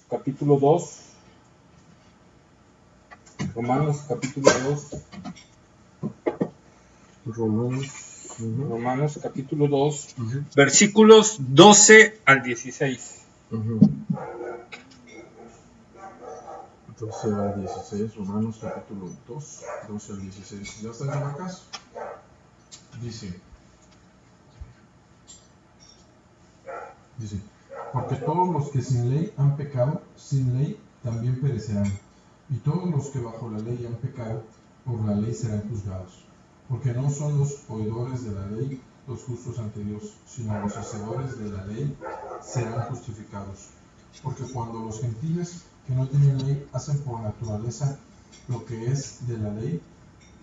capítulo 2. Romanos capítulo 2. Romanos capítulo 2, versículos 12 al 16. 12 al 16, Romanos capítulo 2, 12 al 16. ¿Ya están en la casa? Dice, porque todos los que sin ley han pecado, sin ley también perecerán. Y todos los que bajo la ley han pecado, por la ley serán juzgados. Porque no son los oidores de la ley los justos ante Dios, sino los hacedores de la ley serán justificados. Porque cuando los gentiles que no tienen ley hacen por naturaleza lo que es de la ley,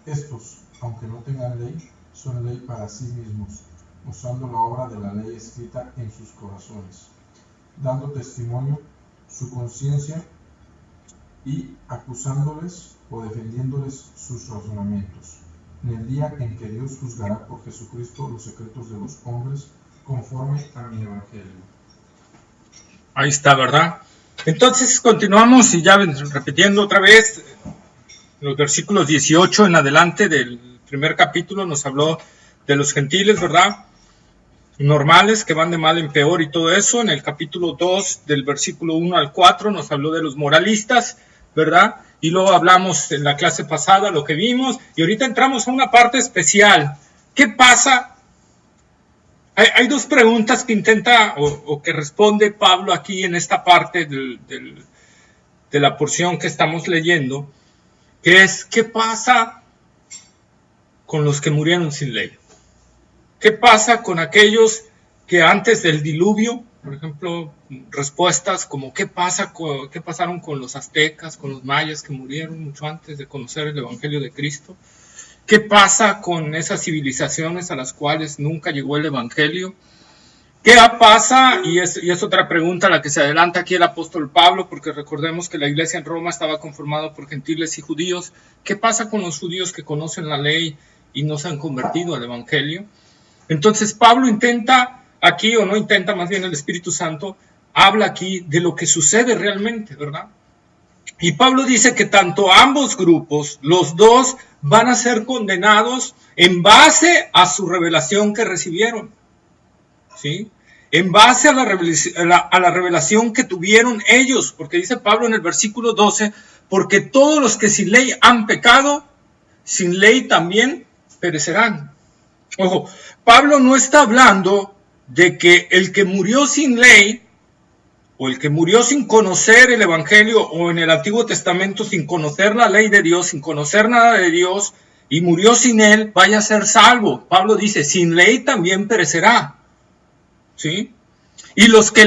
estos, aunque no tengan ley, son ley para sí mismos, usando la obra de la ley escrita en sus corazones, dando testimonio su conciencia y acusándoles o defendiéndoles sus razonamientos, en el día en que Dios juzgará por Jesucristo los secretos de los hombres, conforme a mi evangelio. Ahí está, ¿verdad? Entonces continuamos y ya repitiendo otra vez, los versículos 18 en adelante del primer capítulo nos habló de los gentiles, ¿verdad? Normales, que van de mal en peor y todo eso. En el capítulo 2, del versículo 1 al 4, nos habló de los moralistas, ¿verdad? Y luego hablamos en la clase pasada lo que vimos, y ahorita entramos a una parte especial. ¿Qué pasa? Hay dos preguntas que intenta o que responde Pablo aquí en esta parte de la porción que estamos leyendo, que es, ¿qué pasa con los que murieron sin ley? ¿Qué pasa con aquellos que antes del diluvio, por ejemplo, respuestas como ¿qué pasaron con los aztecas, con los mayas que murieron mucho antes de conocer el Evangelio de Cristo? ¿Qué pasa con esas civilizaciones a las cuales nunca llegó el Evangelio? ¿Qué pasa? Y es otra pregunta a la que se adelanta aquí el apóstol Pablo, porque recordemos que la iglesia en Roma estaba conformada por gentiles y judíos. ¿Qué pasa con los judíos que conocen la ley y no se han convertido al Evangelio? Entonces Pablo intenta aquí, o no intenta, más bien el Espíritu Santo, habla aquí de lo que sucede realmente, ¿verdad? Y Pablo dice que tanto ambos grupos, los dos, van a ser condenados en base a su revelación que recibieron, ¿sí? En base a la revelación que tuvieron ellos, porque dice Pablo en el versículo 12, porque todos los que sin ley han pecado, sin ley también perecerán. Ojo, Pablo no está hablando de que el que murió sin ley, o el que murió sin conocer el Evangelio, o en el Antiguo Testamento sin conocer la ley de Dios, sin conocer nada de Dios, y murió sin él, vaya a ser salvo. Pablo dice, sin ley también perecerá, ¿sí? Y los que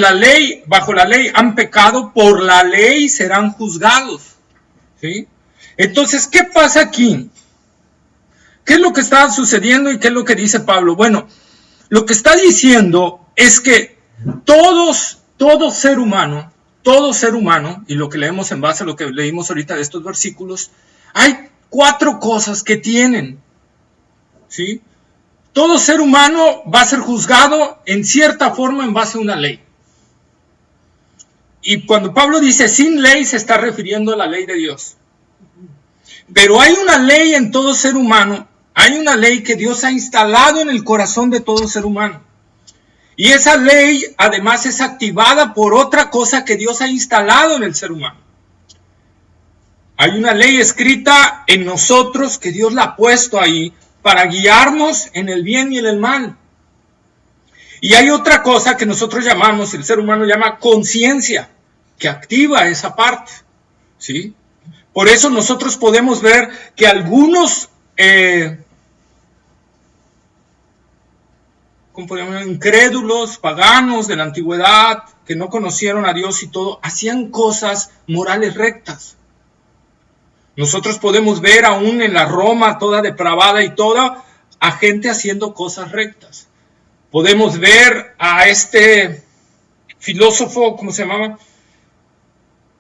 bajo la ley han pecado, por la ley serán juzgados, ¿sí? Entonces, ¿qué pasa aquí? ¿Qué es lo que está sucediendo y qué es lo que dice Pablo? Bueno, lo que está diciendo es que todo ser humano, y lo que leemos en base a lo que leímos ahorita de estos versículos, hay 4 cosas que tienen, ¿sí? Todo ser humano va a ser juzgado en cierta forma en base a una ley. Y cuando Pablo dice sin ley, se está refiriendo a la ley de Dios. Pero hay una ley en todo ser humano, hay una ley que Dios ha instalado en el corazón de todo ser humano. Y esa ley además es activada por otra cosa que Dios ha instalado en el ser humano. Hay una ley escrita en nosotros que Dios la ha puesto ahí para guiarnos en el bien y en el mal. Y hay otra cosa que nosotros llamamos, el ser humano llama conciencia, que activa esa parte, ¿sí? Por eso nosotros podemos ver que algunos incrédulos, paganos de la antigüedad, que no conocieron a Dios y todo, hacían cosas morales rectas. Nosotros podemos ver aún en la Roma toda depravada y toda, a gente haciendo cosas rectas. Podemos ver a este filósofo, ¿cómo se llamaba?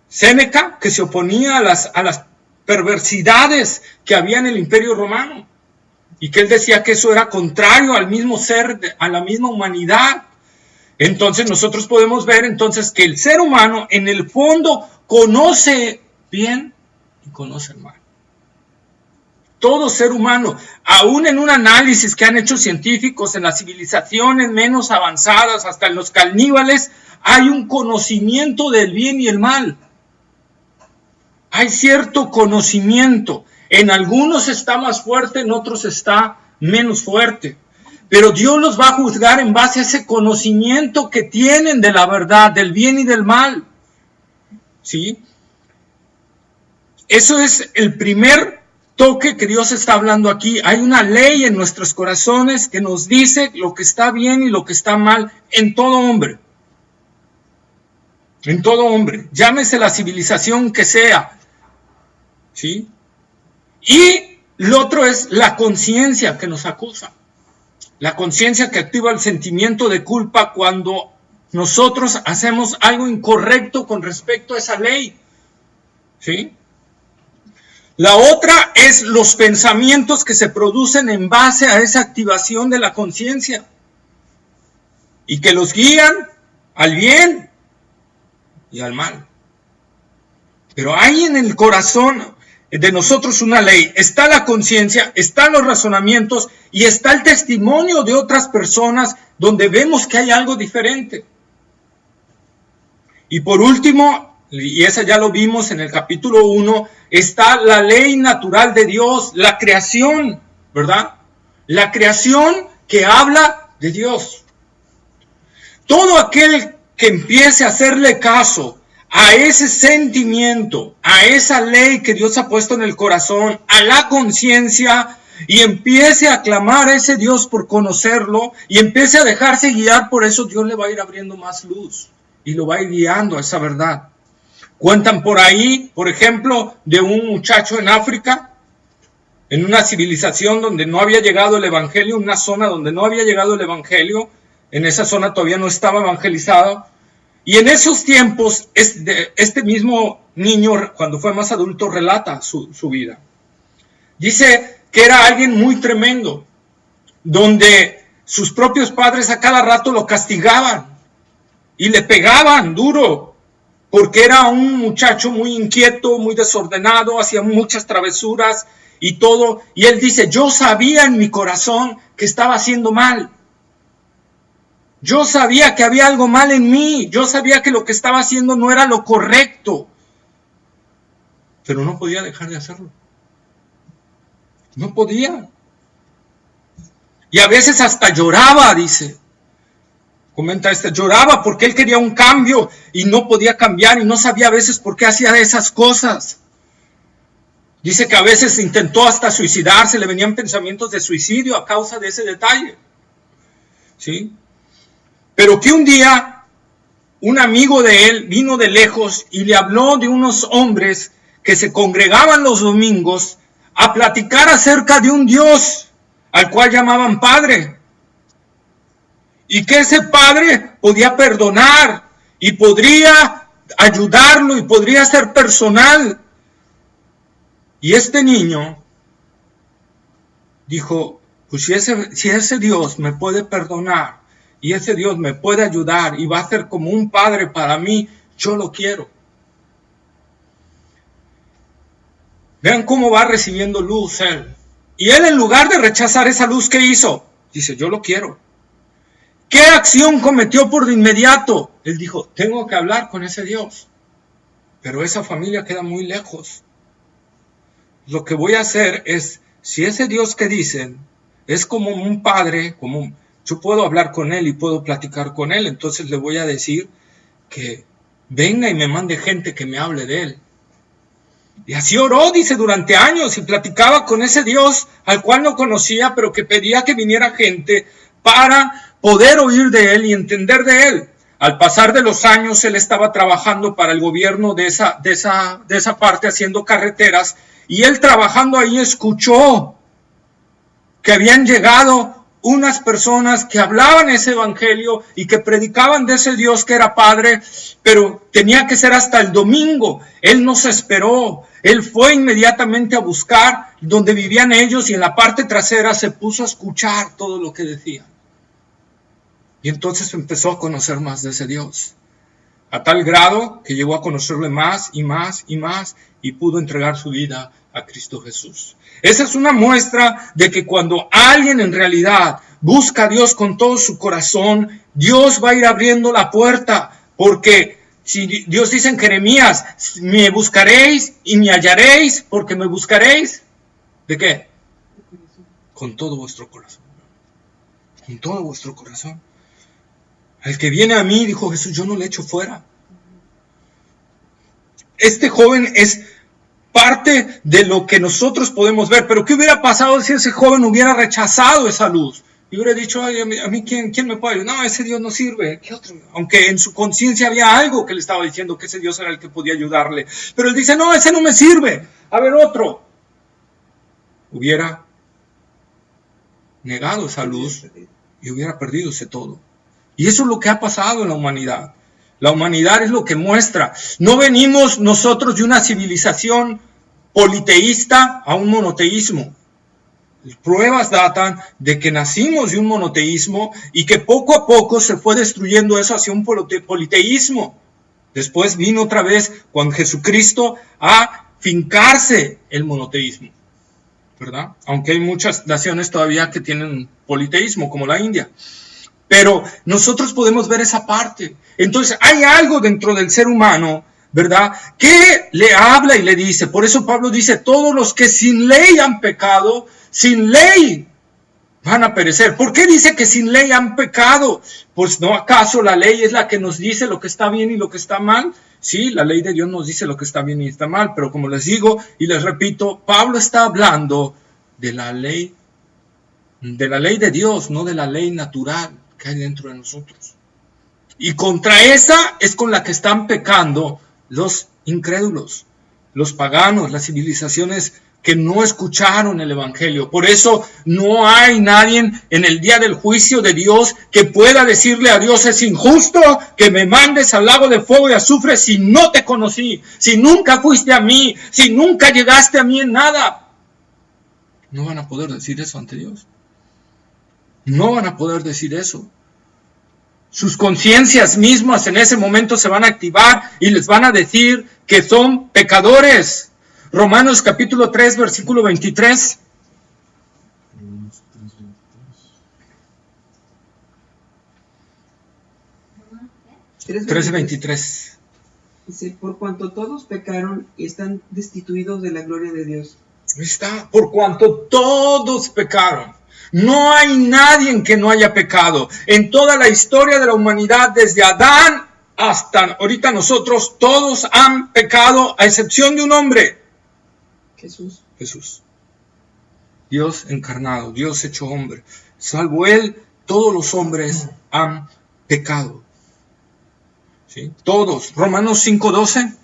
Séneca, que se oponía a las perversidades que había en el Imperio Romano. Y que él decía que eso era contrario al mismo ser, a la misma humanidad. Entonces nosotros podemos ver entonces que el ser humano en el fondo conoce bien y conoce mal. Todo ser humano, aún en un análisis que han hecho científicos en las civilizaciones menos avanzadas, hasta en los caníbales, hay un conocimiento del bien y el mal. Hay cierto conocimiento. En algunos está más fuerte, en otros está menos fuerte. Pero Dios los va a juzgar en base a ese conocimiento que tienen de la verdad, del bien y del mal. ¿Sí? Eso es el primer toque que Dios está hablando aquí. Hay una ley en nuestros corazones que nos dice lo que está bien y lo que está mal en todo hombre. En todo hombre. Llámese la civilización que sea. ¿Sí? Y lo otro es la conciencia que nos acusa. La conciencia que activa el sentimiento de culpa cuando nosotros hacemos algo incorrecto con respecto a esa ley. ¿Sí? La otra es los pensamientos que se producen en base a esa activación de la conciencia y que los guían al bien y al mal. Pero hay en el corazón de nosotros una ley. Está la conciencia, están los razonamientos y está el testimonio de otras personas donde vemos que hay algo diferente. Y por último, y esa ya lo vimos en el capítulo 1, está la ley natural de Dios, la creación, ¿verdad? La creación que habla de Dios. Todo aquel que empiece a hacerle caso a ese sentimiento, a esa ley que Dios ha puesto en el corazón, a la conciencia, y empiece a clamar a ese Dios por conocerlo, y empiece a dejarse guiar por eso, Dios le va a ir abriendo más luz, y lo va a ir guiando a esa verdad. Cuentan por ahí, por ejemplo, de un muchacho en África, en una civilización donde no había llegado el evangelio, una zona donde no había llegado el evangelio, en esa zona todavía no estaba evangelizado. Y en esos tiempos, este mismo niño, cuando fue más adulto, relata su vida. Dice que era alguien muy tremendo, donde sus propios padres a cada rato lo castigaban y le pegaban duro, porque era un muchacho muy inquieto, muy desordenado, hacía muchas travesuras y todo. Y él dice, yo sabía en mi corazón que estaba haciendo mal. Yo sabía que había algo mal en mí, yo sabía que lo que estaba haciendo no era lo correcto, pero no podía dejar de hacerlo. No podía. Y a veces hasta lloraba, dice. Comenta lloraba porque él quería un cambio y no podía cambiar y no sabía a veces por qué hacía esas cosas. Dice que a veces intentó hasta suicidarse, le venían pensamientos de suicidio a causa de ese detalle. ¿Sí? Pero que un día un amigo de él vino de lejos y le habló de unos hombres que se congregaban los domingos a platicar acerca de un Dios al cual llamaban Padre. Y que ese Padre podía perdonar y podría ayudarlo y podría ser personal. Y este niño dijo, pues si ese Dios me puede perdonar, y ese Dios me puede ayudar y va a ser como un padre para mí, yo lo quiero. Vean cómo va recibiendo luz él. Y él, en lugar de rechazar esa luz, ¿qué hizo? Dice, yo lo quiero. ¿Qué acción cometió por de inmediato? Él dijo, tengo que hablar con ese Dios. Pero esa familia queda muy lejos. Lo que voy a hacer es, si ese Dios que dicen es como un padre, yo puedo hablar con él y puedo platicar con él, entonces le voy a decir que venga y me mande gente que me hable de él. Y así oró, dice, durante años y platicaba con ese Dios al cual no conocía, pero que pedía que viniera gente para poder oír de él y entender de él. Al pasar de los años, él estaba trabajando para el gobierno de esa parte, haciendo carreteras, y él trabajando ahí escuchó que habían llegado unas personas que hablaban ese evangelio y que predicaban de ese Dios que era Padre, pero tenía que ser hasta el domingo. Él no se esperó, él fue inmediatamente a buscar donde vivían ellos y en la parte trasera se puso a escuchar todo lo que decían. Y entonces empezó a conocer más de ese Dios. A tal grado que llegó a conocerle más y más y más y pudo entregar su vida a Cristo Jesús. Esa es una muestra de que cuando alguien en realidad busca a Dios con todo su corazón, Dios va a ir abriendo la puerta. Porque si Dios dice en Jeremías, me buscaréis y me hallaréis, porque me buscaréis, ¿de qué? Con todo vuestro corazón. Con todo vuestro corazón. El que viene a mí, dijo Jesús, yo no le echo fuera. Este joven es parte de lo que nosotros podemos ver. Pero ¿qué hubiera pasado si ese joven hubiera rechazado esa luz? Y hubiera dicho, ay, a mí ¿quién me puede ayudar? No, ese Dios no sirve. ¿Qué otro? Aunque en su conciencia había algo que le estaba diciendo que ese Dios era el que podía ayudarle. Pero él dice, no, ese no me sirve. A ver, otro. Hubiera negado esa luz y hubiera perdido ese todo. Y eso es lo que ha pasado en la humanidad. La humanidad es lo que muestra. No venimos nosotros de una civilización politeísta a un monoteísmo. Pruebas datan de que nacimos de un monoteísmo y que poco a poco se fue destruyendo eso hacia un politeísmo. Después vino otra vez con Jesucristo a fincarse el monoteísmo, ¿verdad? Aunque hay muchas naciones todavía que tienen politeísmo, como la India. Pero nosotros podemos ver esa parte. Entonces hay algo dentro del ser humano, ¿verdad?, que le habla y le dice. Por eso Pablo dice, todos los que sin ley han pecado, sin ley van a perecer. ¿Por qué dice que sin ley han pecado? Pues no acaso la ley es la que nos dice lo que está bien y lo que está mal. Sí, la ley de Dios nos dice lo que está bien y está mal, pero como les digo y les repito, Pablo está hablando de la ley de Dios, no de la ley natural que hay dentro de nosotros. Y contra esa es con la que están pecando los incrédulos, los paganos, las civilizaciones que no escucharon el evangelio. Por eso no hay nadie en el día del juicio de Dios que pueda decirle a Dios, es injusto que me mandes al lago de fuego y azufre si no te conocí, si nunca fuiste a mí, si nunca llegaste a mí en nada. No van a poder decir eso ante Dios. No van a poder decir eso. Sus conciencias mismas en ese momento se van a activar y les van a decir que son pecadores. Romanos capítulo 3, versículo 23. 3:23. Dice, por cuanto todos pecaron y están destituidos de la gloria de Dios. Está, por cuanto todos pecaron. No hay nadie que no haya pecado. En toda la historia de la humanidad, desde Adán hasta ahorita nosotros, todos han pecado, a excepción de un hombre. Jesús. Dios encarnado, Dios hecho hombre. Salvo Él, todos los hombres han pecado. ¿Sí? Todos. Romanos 5:12.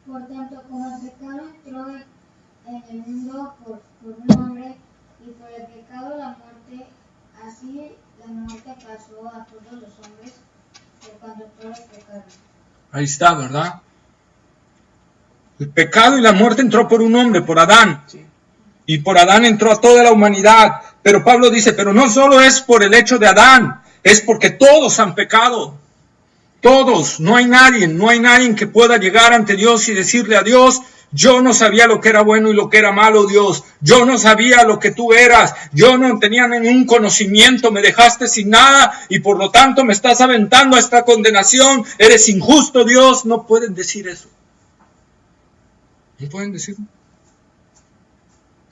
Por tanto, como el pecado entró en el mundo por un hombre, y por el pecado la muerte, así la muerte pasó a todos los hombres, por cuanto todos pecaron. Ahí está, ¿verdad? El pecado y la muerte entró por un hombre, por Adán. Sí. Y por Adán entró a toda la humanidad. Pero Pablo dice, pero no solo es por el hecho de Adán, es porque todos han pecado. Todos, no hay nadie que pueda llegar ante Dios y decirle a Dios, yo no sabía lo que era bueno y lo que era malo, Dios. Yo no sabía lo que tú eras. Yo no tenía ningún conocimiento, me dejaste sin nada y por lo tanto me estás aventando a esta condenación. Eres injusto, Dios. No pueden decir eso. No pueden decirlo.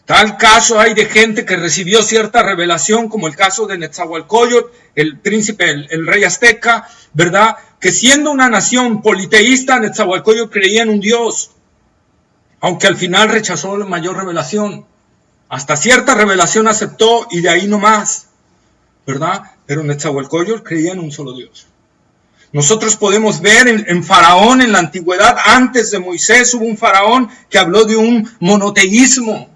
Tal caso hay de gente que recibió cierta revelación, como el caso de Netzahualcóyotl, el príncipe, el rey azteca, ¿verdad? Que siendo una nación politeísta, Netzahualcóyotl creía en un Dios, aunque al final rechazó la mayor revelación. Hasta cierta revelación aceptó y de ahí no más, ¿verdad? Pero Netzahualcóyotl creía en un solo Dios. Nosotros podemos ver en Faraón en la antigüedad, antes de Moisés hubo un faraón que habló de un monoteísmo.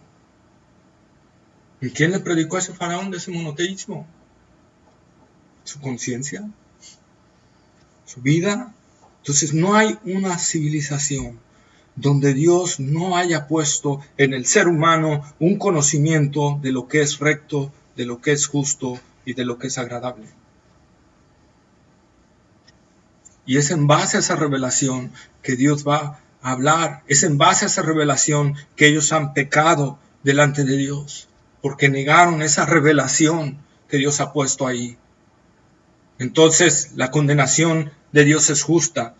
¿Y quién le predicó a ese faraón de ese monoteísmo? Su conciencia, su vida. Entonces no hay una civilización donde Dios no haya puesto en el ser humano un conocimiento de lo que es recto, de lo que es justo y de lo que es agradable. Y es en base a esa revelación que Dios va a hablar. Es en base a esa revelación que ellos han pecado delante de Dios, porque negaron esa revelación que Dios ha puesto ahí. Entonces, la condenación de Dios es justa.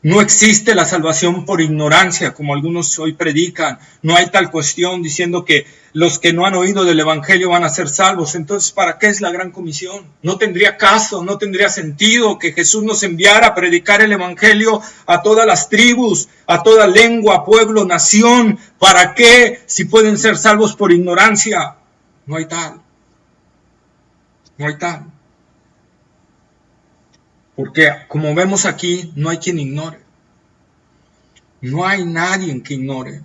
No existe la salvación por ignorancia, como algunos hoy predican. No hay tal cuestión diciendo que los que no han oído del Evangelio van a ser salvos. Entonces, ¿para qué es la gran comisión? No tendría caso, no tendría sentido que Jesús nos enviara a predicar el Evangelio a todas las tribus, a toda lengua, pueblo, nación. ¿Para qué si pueden ser salvos por ignorancia? No hay tal. No hay tal. Porque como vemos aquí, no hay quien ignore. No hay nadie que ignore.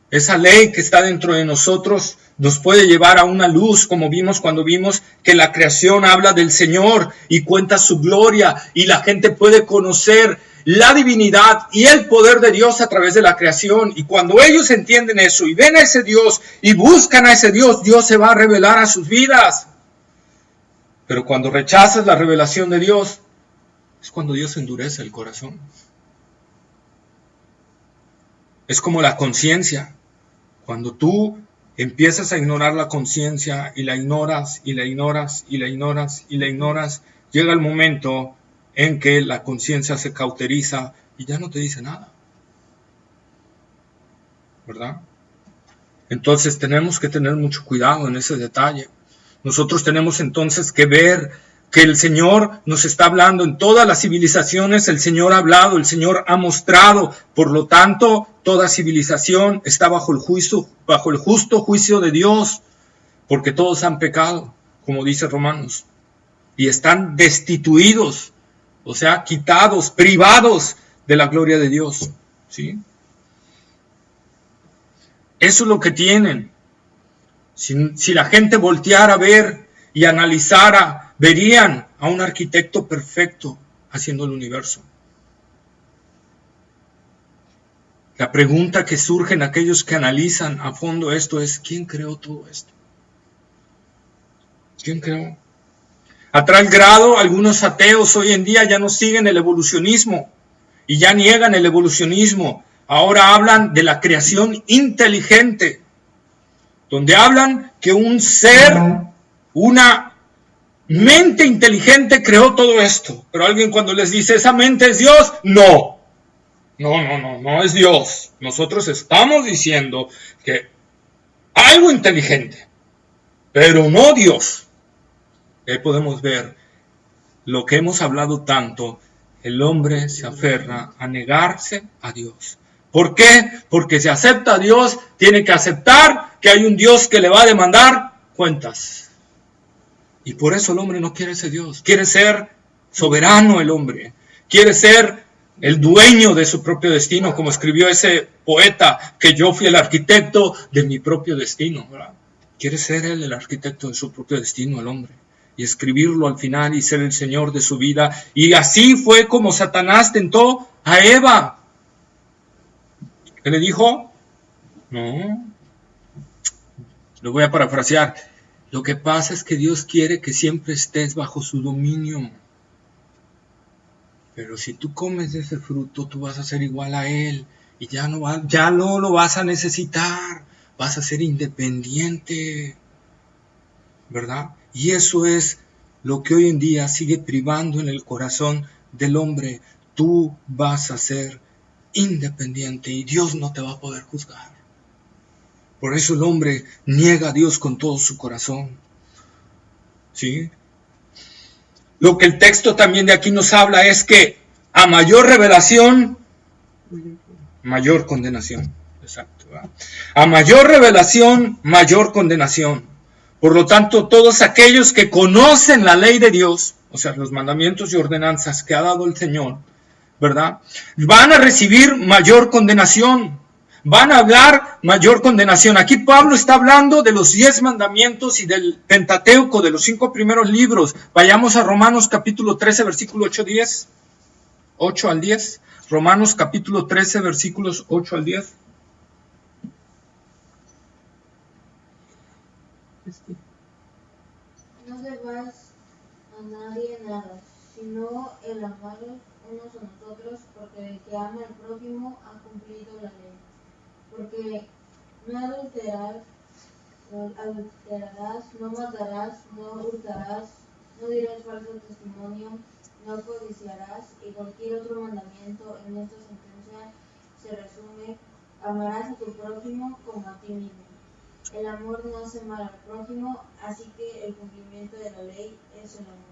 Esa ley que está dentro de nosotros nos puede llevar a una luz, como vimos cuando vimos que la creación habla del Señor y cuenta su gloria, y la gente puede conocer la divinidad y el poder de Dios a través de la creación. Y cuando ellos entienden eso y ven a ese Dios y buscan a ese Dios, Dios se va a revelar a sus vidas. Pero cuando rechazas la revelación de Dios, es cuando Dios endurece el corazón. Es como la conciencia. Cuando tú empiezas a ignorar la conciencia y la ignoras, y la ignoras, y la ignoras, y la ignoras, llega el momento en que la conciencia se cauteriza y ya no te dice nada. ¿Verdad? Entonces tenemos que tener mucho cuidado en ese detalle. Nosotros tenemos entonces que ver que el Señor nos está hablando en todas las civilizaciones. El Señor ha hablado, el Señor ha mostrado. Por lo tanto, toda civilización está bajo el justo juicio de Dios, porque todos han pecado, como dice Romanos, y están destituidos, o sea, quitados, privados de la gloria de Dios. ¿Sí? Eso es lo que tienen. Si la gente volteara a ver y analizara, verían a un arquitecto perfecto haciendo el universo. La pregunta que surge en aquellos que analizan a fondo esto es: ¿quién creó todo esto? ¿Quién creó? A tal grado, algunos ateos hoy en día ya no siguen el evolucionismo y ya niegan el evolucionismo. Ahora hablan de la creación inteligente, donde hablan que un ser, una mente inteligente creó todo esto. Pero alguien cuando les dice, ¿esa mente es Dios? No es Dios. Nosotros estamos diciendo que algo inteligente, pero no Dios. Ahí podemos ver lo que hemos hablado tanto. El hombre se aferra a negarse a Dios. ¿Por qué? Porque si acepta a Dios, tiene que aceptar que hay un Dios que le va a demandar cuentas. Y por eso el hombre no quiere ese Dios. Quiere ser soberano el hombre. Quiere ser el dueño de su propio destino, como escribió ese poeta, que yo fui el arquitecto de mi propio destino, ¿verdad? Quiere ser él el arquitecto de su propio destino, el hombre. Y escribirlo al final y ser el Señor de su vida. Y así fue como Satanás tentó a Eva. ¿Qué le dijo? No. Lo voy a parafrasear. Lo que pasa es que Dios quiere que siempre estés bajo su dominio. Pero si tú comes de ese fruto, tú vas a ser igual a Él. Y ya no lo vas a necesitar. Vas a ser independiente. ¿Verdad? Y eso es lo que hoy en día sigue privando en el corazón del hombre. Tú vas a ser independiente y Dios no te va a poder juzgar. Por eso el hombre niega a Dios con todo su corazón. ¿Sí? Lo que el texto también de aquí nos habla es que a mayor revelación, mayor condenación. Exacto, ¿verdad? A mayor revelación, mayor condenación. Por lo tanto, todos aquellos que conocen la ley de Dios, o sea, los mandamientos y ordenanzas que ha dado el Señor, ¿verdad? Van a recibir mayor condenación. Van a hablar mayor condenación. Aquí Pablo está hablando de los 10 mandamientos y del Pentateuco, de los 5 primeros libros. Vayamos a Romanos capítulo 13, versículo 8 al 10. Romanos capítulo 13, versículos 8 al 10. No debáis a nadie nada, sino el amaros unos a nosotros, porque el que ama al prójimo ha cumplido la ley. Porque no adulterarás, no matarás, no hurtarás, no dirás falso testimonio, no codiciarás, y cualquier otro mandamiento en esta sentencia se resume: amarás a tu prójimo como a ti mismo. El amor no hace mal al prójimo, así que el cumplimiento de la ley es el amor.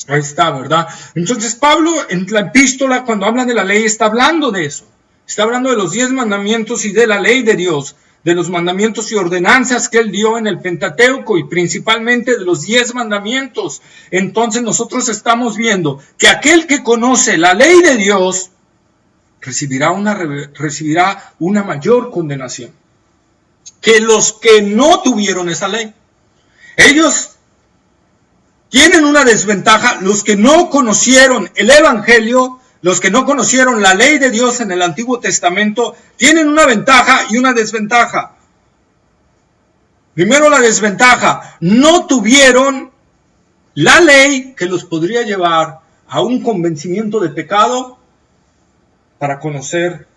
Ahí está, ¿verdad? Entonces Pablo en la epístola, cuando habla de la ley, está hablando de eso. Está hablando de los 10 mandamientos y de la ley de Dios, de los mandamientos y ordenanzas que él dio en el Pentateuco y principalmente de los 10 mandamientos. Entonces nosotros estamos viendo que aquel que conoce la ley de Dios recibirá una mayor condenación que los que no tuvieron esa ley. Ellos tienen una desventaja. Los que no conocieron el Evangelio, los que no conocieron la ley de Dios en el Antiguo Testamento, tienen una ventaja y una desventaja. Primero, la desventaja: no tuvieron la ley que los podría llevar a un convencimiento de pecado para conocer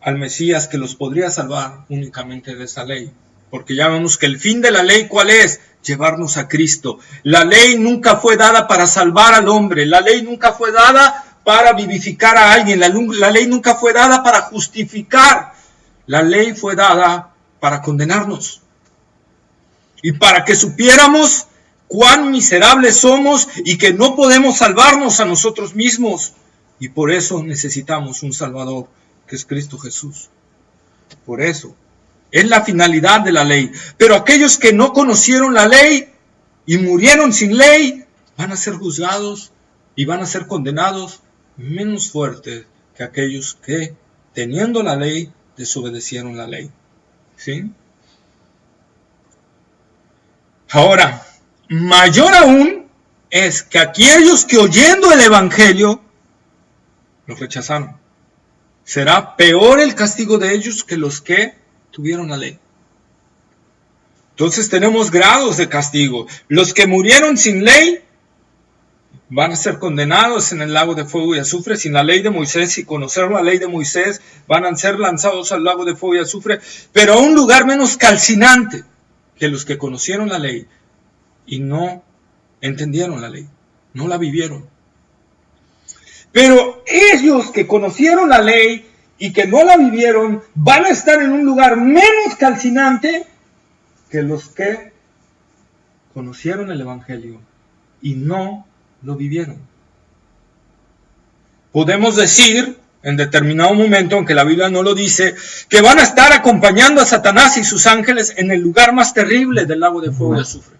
al Mesías que los podría salvar únicamente de esa ley. Porque ya vemos que el fin de la ley, ¿cuál es? Llevarnos a Cristo. La ley nunca fue dada para salvar al hombre. La ley nunca fue dada para vivificar a alguien. La ley nunca fue dada para justificar. La ley fue dada para condenarnos. Y para que supiéramos cuán miserables somos y que no podemos salvarnos a nosotros mismos. Y por eso necesitamos un Salvador, que es Cristo Jesús. Por eso es la finalidad de la ley. Pero aquellos que no conocieron la ley y murieron sin ley, van a ser juzgados y van a ser condenados menos fuertes que aquellos que, teniendo la ley, desobedecieron la ley. ¿Sí? Ahora, mayor aún es que aquellos que, oyendo el Evangelio, lo rechazaron. Será peor el castigo de ellos que los que tuvieron la ley. Entonces tenemos grados de castigo. Los que murieron sin ley van a ser condenados en el lago de fuego y azufre. Sin la ley de Moisés y conocer la ley de Moisés, van a ser lanzados al lago de fuego y azufre, pero a un lugar menos calcinante que los que conocieron la ley y no entendieron la ley, no la vivieron. Pero ellos que conocieron la ley y que no la vivieron, van a estar en un lugar menos calcinante que los que conocieron el Evangelio y no lo vivieron. Podemos decir, en determinado momento, aunque la Biblia no lo dice, que van a estar acompañando a Satanás y sus ángeles en el lugar más terrible del lago de fuego y azufre.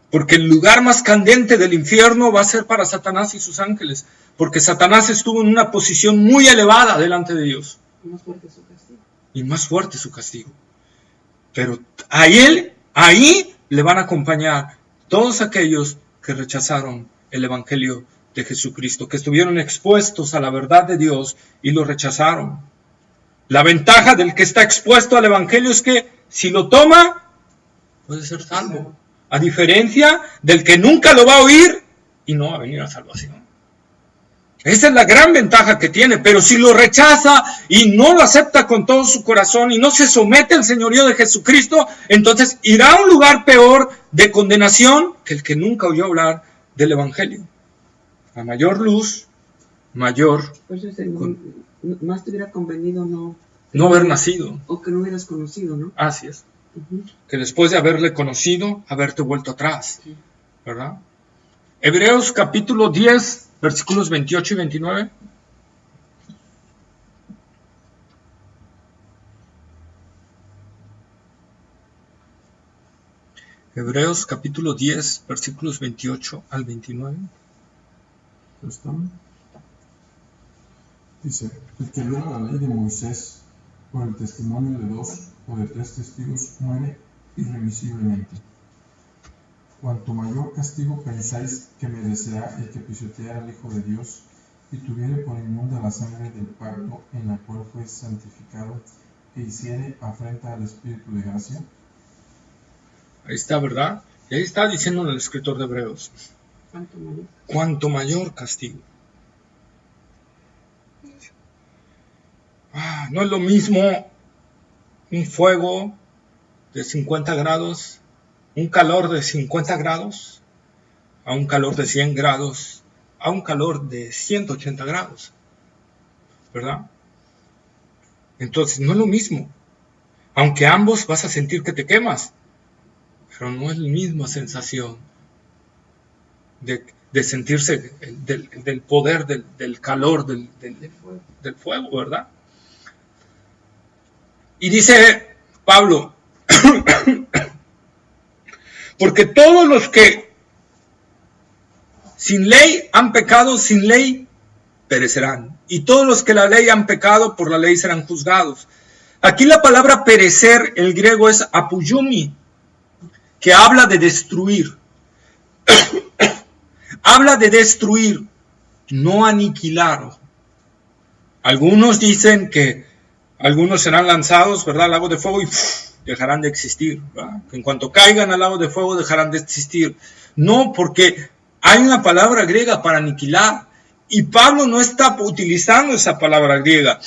Porque el lugar más candente del infierno va a ser para Satanás y sus ángeles. Porque Satanás estuvo en una posición muy elevada delante de Dios. Y más fuerte su castigo. Y más fuerte su castigo. Pero ahí le van a acompañar todos aquellos que rechazaron el Evangelio de Jesucristo, que estuvieron expuestos a la verdad de Dios y lo rechazaron. La ventaja del que está expuesto al Evangelio es que si lo toma, puede ser salvo. A diferencia del que nunca lo va a oír y no va a venir a salvación. Esa es la gran ventaja que tiene. Pero si lo rechaza y no lo acepta con todo su corazón y no se somete al señorío de Jesucristo, entonces irá a un lugar peor de condenación que el que nunca oyó hablar del Evangelio. A mayor luz, mayor... Por eso más te hubiera convenido no haber nacido. O que no hubieras conocido, ¿no? Así es. Que después de haberle conocido, haberte vuelto atrás, ¿verdad? Hebreos capítulo 10, versículos 28 y 29. Hebreos capítulo 10, versículos 28 al 29. Dice, el que viola la ley de Moisés por el testimonio de 2 o de 3 testigos muere irremisiblemente. cuanto mayor castigo pensáis que merecerá el que pisoteara al Hijo de Dios y tuviere por inmunda la sangre del pacto en la cual fue santificado e hiciere afrenta al Espíritu de gracia? Ahí está, ¿verdad? Y ahí está diciendo el escritor de Hebreos. Cuanto mayor castigo. No es lo mismo un fuego de 50 grados, un calor de 50 grados, a un calor de 100 grados, a un calor de 180 grados, ¿verdad? Entonces no es lo mismo, aunque ambos vas a sentir que te quemas, pero no es la misma sensación de sentirse del poder, del calor, del fuego, ¿verdad? Y dice Pablo, porque todos los que sin ley han pecado, sin ley perecerán. Y todos los que la ley han pecado, por la ley serán juzgados. Aquí la palabra perecer, el griego es apuyumi, que habla de destruir. Habla de destruir, no aniquilar. Algunos dicen que algunos serán lanzados, ¿verdad?, al lago de fuego y dejarán de existir, ¿verdad? En cuanto caigan al lago de fuego dejarán de existir. No, porque hay una palabra griega para aniquilar y Pablo no está utilizando esa palabra griega.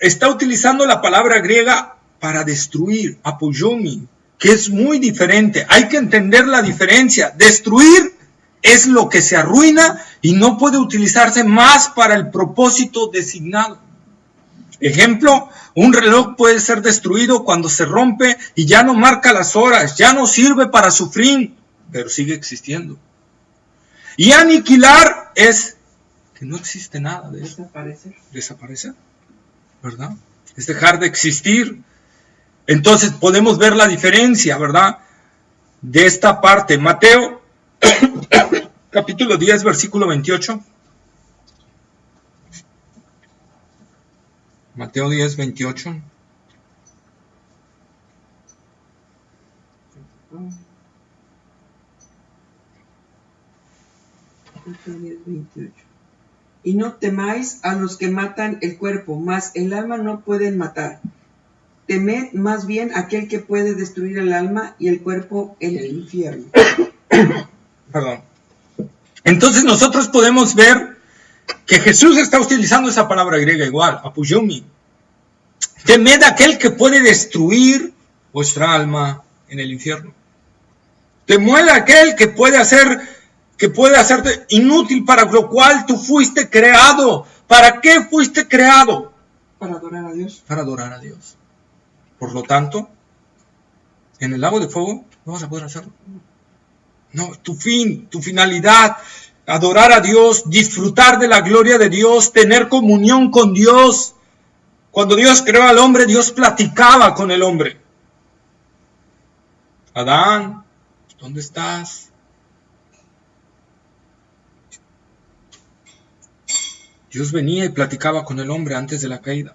Está utilizando la palabra griega para destruir, apoyomi, que es muy diferente. Hay que entender la diferencia. Destruir es lo que se arruina y no puede utilizarse más para el propósito designado. Ejemplo, un reloj puede ser destruido cuando se rompe y ya no marca las horas, ya no sirve para sufrir, pero sigue existiendo. Y aniquilar es que no existe nada de eso. Desaparecer, ¿verdad? Es dejar de existir. Entonces podemos ver la diferencia, ¿verdad?, de esta parte. Mateo, capítulo 10, versículo 28. Mateo 10, 28. Y no temáis a los que matan el cuerpo, mas el alma no pueden matar. Temed más bien aquel que puede destruir el alma y el cuerpo en el infierno. Perdón. Entonces nosotros podemos ver que Jesús está utilizando esa palabra griega igual, apoyomi. Temed aquel que puede destruir vuestra alma en el infierno. Temed aquel que puede hacerte inútil, para lo cual tú fuiste creado. ¿Para qué fuiste creado? Para adorar a Dios. Para adorar a Dios. Por lo tanto, en el lago de fuego no vas a poder hacerlo. No, tu finalidad, adorar a Dios, disfrutar de la gloria de Dios, tener comunión con Dios. Cuando Dios creó al hombre, Dios platicaba con el hombre. Adán, ¿dónde estás? Dios venía y platicaba con el hombre antes de la caída.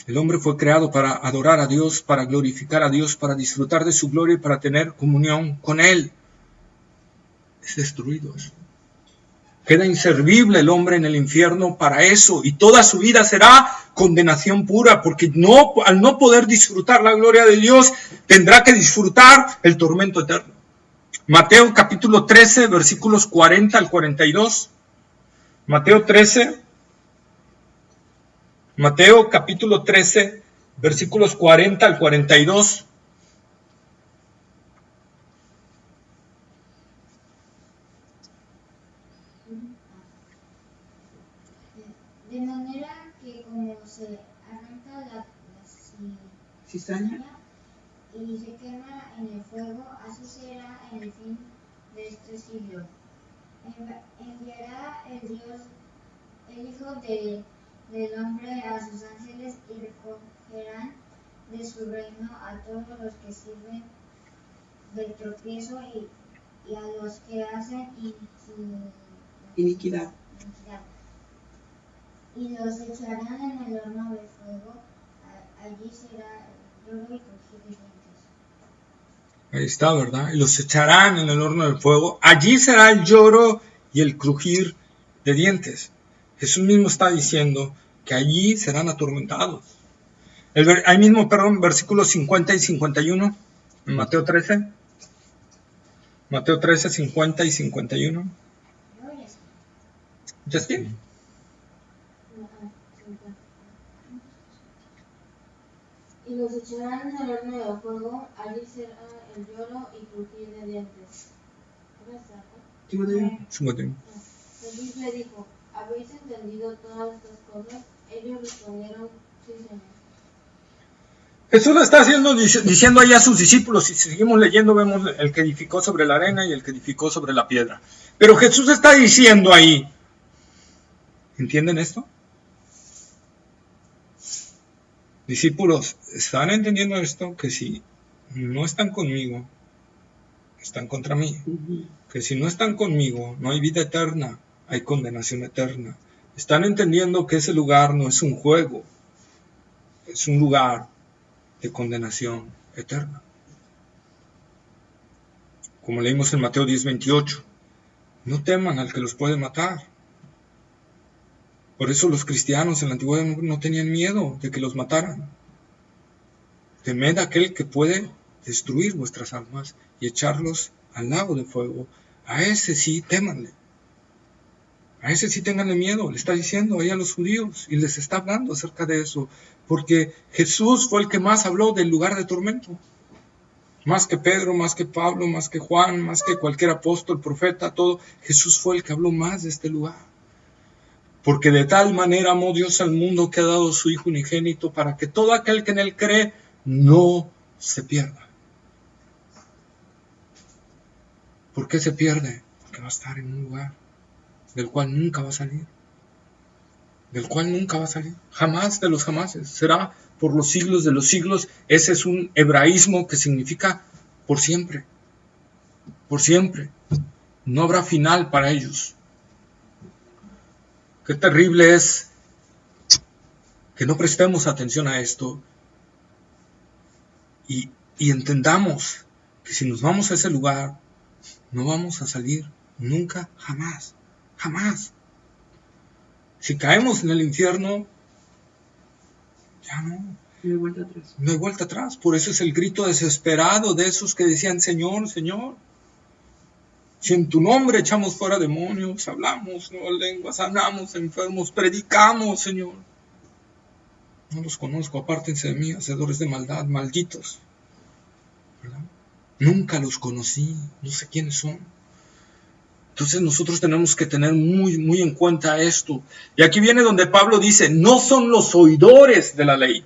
El hombre fue creado para adorar a Dios, para glorificar a Dios, para disfrutar de su gloria y para tener comunión con Él. Es destruido eso. Queda inservible el hombre en el infierno para eso, y toda su vida será condenación pura, porque al no poder disfrutar la gloria de Dios, tendrá que disfrutar el tormento eterno. Mateo capítulo 13, versículos 40 al 42. Mateo capítulo 13, versículos 40 al 42. De manera que como se arranca la cizaña y se quema en el fuego, así será en el fin de este siglo. Enviará el Hijo del Hombre a sus ángeles y recogerán de su reino a todos los que sirven del tropiezo y a los que hacen iniquidad. Y los echarán en el horno de fuego. Allí será el lloro y crujir de dientes. Ahí está, ¿verdad? Y los echarán en el horno de fuego. Allí será el lloro y el crujir de dientes. Jesús mismo está diciendo que allí serán atormentados. Ahí mismo, versículos 50 y 51, en Mateo 13. Mateo 13, 50 y 51. Justin. Y los echarán en el horno de fuego, allí será el lloro y crujir de dientes. Jesús le dijo, ¿habéis entendido todas estas cosas? Ellos respondieron, sí, Señor. Jesús lo está diciendo ahí a sus discípulos, y si seguimos leyendo vemos el que edificó sobre la arena y el que edificó sobre la piedra. Pero Jesús está diciendo ahí, ¿entienden esto? Discípulos, ¿están entendiendo esto? Que si no están conmigo, están contra mí. Que si no están conmigo, no hay vida eterna, hay condenación eterna. Están entendiendo que ese lugar no es un juego, es un lugar de condenación eterna. Como leímos en Mateo 10:28, no teman al que los puede matar. Por eso los cristianos en la antigüedad no tenían miedo de que los mataran. Temed a aquel que puede destruir vuestras almas y echarlos al lago de fuego. A ese sí témanle. A ese sí ténganle miedo. Le está diciendo ahí a los judíos y les está hablando acerca de eso. Porque Jesús fue el que más habló del lugar de tormento. Más que Pedro, más que Pablo, más que Juan, más que cualquier apóstol, profeta, todo. Jesús fue el que habló más de este lugar. Porque de tal manera amó Dios al mundo que ha dado su Hijo unigénito para que todo aquel que en él cree no se pierda. ¿Por qué se pierde? Porque va a estar en un lugar del cual nunca va a salir. Del cual nunca va a salir. Jamás de los jamases. Será por los siglos de los siglos. Ese es un hebraísmo que significa por siempre. Por siempre. No habrá final para ellos. Qué terrible es que no prestemos atención a esto y entendamos que si nos vamos a ese lugar, no vamos a salir nunca, jamás, jamás. Si caemos en el infierno, ya no. No hay vuelta atrás. No hay vuelta atrás. Por eso es el grito desesperado de esos que decían, Señor, Señor. Si en tu nombre echamos fuera demonios, hablamos nuevas lenguas, sanamos enfermos, predicamos, Señor. No los conozco, apártense de mí, hacedores de maldad, malditos. ¿Verdad? Nunca los conocí, no sé quiénes son. Entonces nosotros tenemos que tener muy, muy en cuenta esto. Y aquí viene donde Pablo dice, no son los oidores de la ley.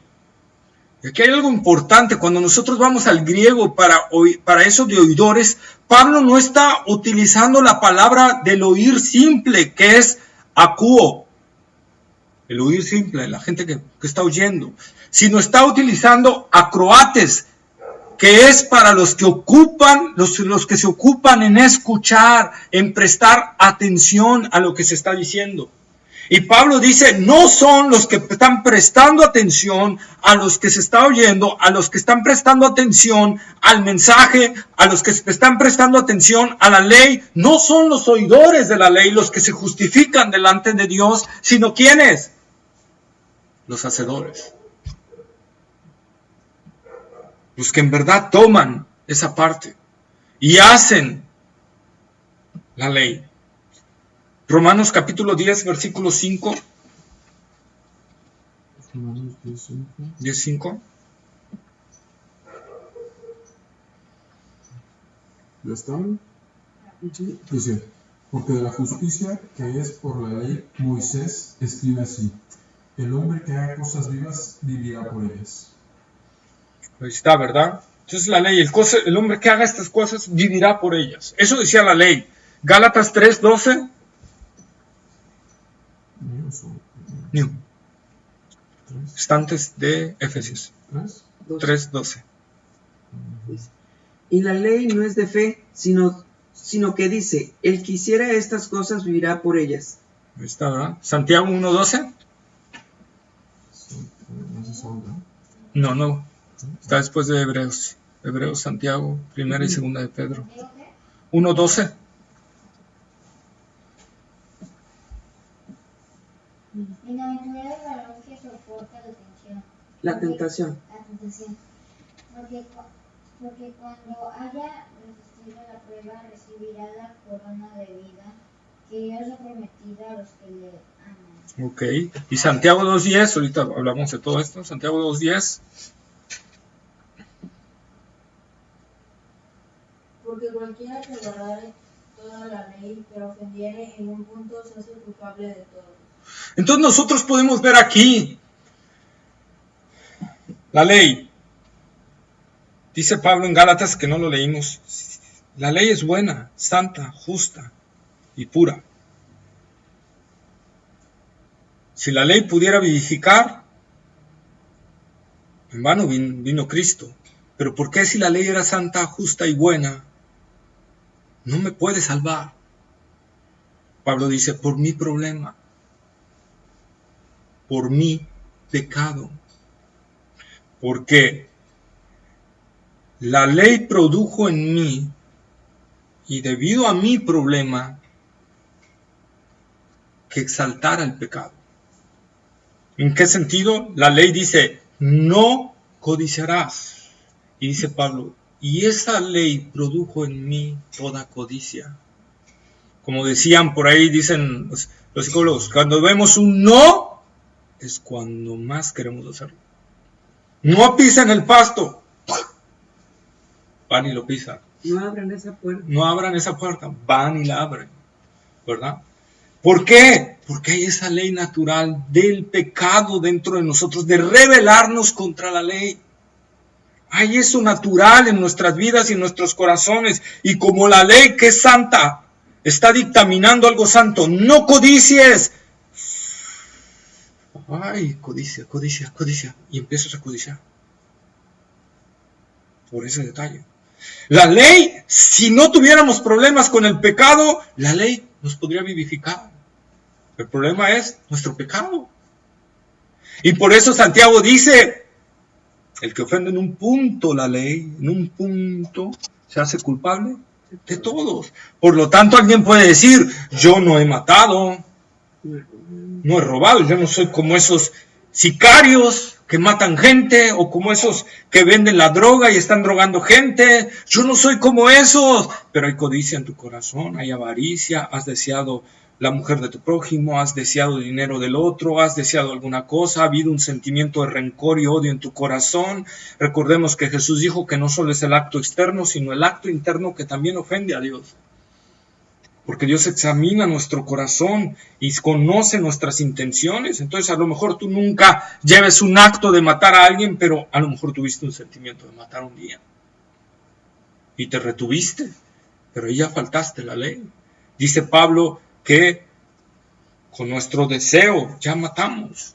Y aquí hay algo importante, cuando nosotros vamos al griego para eso de oidores, Pablo no está utilizando la palabra del oír simple, que es akouo, el oír simple, la gente que está oyendo, sino está utilizando acroates, que es para los que ocupan, los que se ocupan en escuchar, en prestar atención a lo que se está diciendo. Y Pablo dice, no son los que están prestando atención a los que se está oyendo, a los que están prestando atención al mensaje, a los que están prestando atención a la ley. No son los oidores de la ley los que se justifican delante de Dios, sino ¿quiénes? Los hacedores. Los que en verdad toman esa parte y hacen la ley. Romanos capítulo 10, versículo 5. Romanos 10:5. ¿Ya están? Dice, porque de la justicia que es por la ley, Moisés escribe así, el hombre que haga cosas vivas vivirá por ellas. Ahí está, ¿verdad? Entonces la ley, el hombre que haga estas cosas vivirá por ellas. Eso decía la ley. Gálatas 3:12. Está antes de Efesios 3:12. Y la ley no es de fe, sino que dice, el que hiciera estas cosas vivirá por ellas. Ahí está, ¿verdad? Santiago 1:12. No. Está después de Hebreos. Hebreos, Santiago, primera y segunda de Pedro. ¿Digo qué? 1:12. Bienaventurado el varón que soporta La tentación. La tentación. Porque cuando haya resistido la prueba, recibirá la corona de vida que Dios ha prometido a los que le aman. Ok. Y Santiago 2:10, ahorita hablamos de todo esto. Santiago 2:10. Porque cualquiera que guardare toda la ley, pero ofendiere en un punto, se hace culpable de todo. Entonces nosotros podemos ver aquí la ley. Dice Pablo en Gálatas, que no lo leímos, la ley es buena, santa, justa y pura. Si la ley pudiera vivificar, en vano vino Cristo. Pero ¿por qué si la ley era santa, justa y buena, no me puede salvar? Pablo dice, por mi problema, por mi pecado. Porque la ley produjo en mí, y debido a mi problema, que exaltara el pecado. ¿En qué sentido? La ley dice, no codiciarás. Y dice Pablo, y esa ley produjo en mí toda codicia. Como decían por ahí, dicen los psicólogos, cuando vemos un no, es cuando más queremos hacerlo. No pisen el pasto. Van y lo pisan. No abran esa puerta. No abran esa puerta. Van y la abren. ¿Verdad? ¿Por qué? Porque hay esa ley natural del pecado dentro de nosotros, de rebelarnos contra la ley. Hay eso natural en nuestras vidas y en nuestros corazones. Y como la ley que es santa está dictaminando algo santo, no codicies. Ay, codicia. Y empiezas a codiciar. Por ese detalle. La ley, si no tuviéramos problemas con el pecado, la ley nos podría vivificar. El problema es nuestro pecado. Y por eso Santiago dice, el que ofende en un punto la ley, en un punto, se hace culpable de todos. Por lo tanto, alguien puede decir, yo no he matado, no he robado, yo no soy como esos sicarios que matan gente, o como esos que venden la droga y están drogando gente. Yo no soy como esos. Pero hay codicia en tu corazón, hay avaricia, has deseado la mujer de tu prójimo, has deseado el dinero del otro, has deseado alguna cosa, ha habido un sentimiento de rencor y odio en tu corazón. Recordemos que Jesús dijo que no solo es el acto externo, sino el acto interno que también ofende a Dios. Porque Dios examina nuestro corazón y conoce nuestras intenciones. Entonces a lo mejor tú nunca lleves un acto de matar a alguien, pero a lo mejor tuviste un sentimiento de matar un día. Y te retuviste, pero ya faltaste la ley. Dice Pablo que con nuestro deseo ya matamos.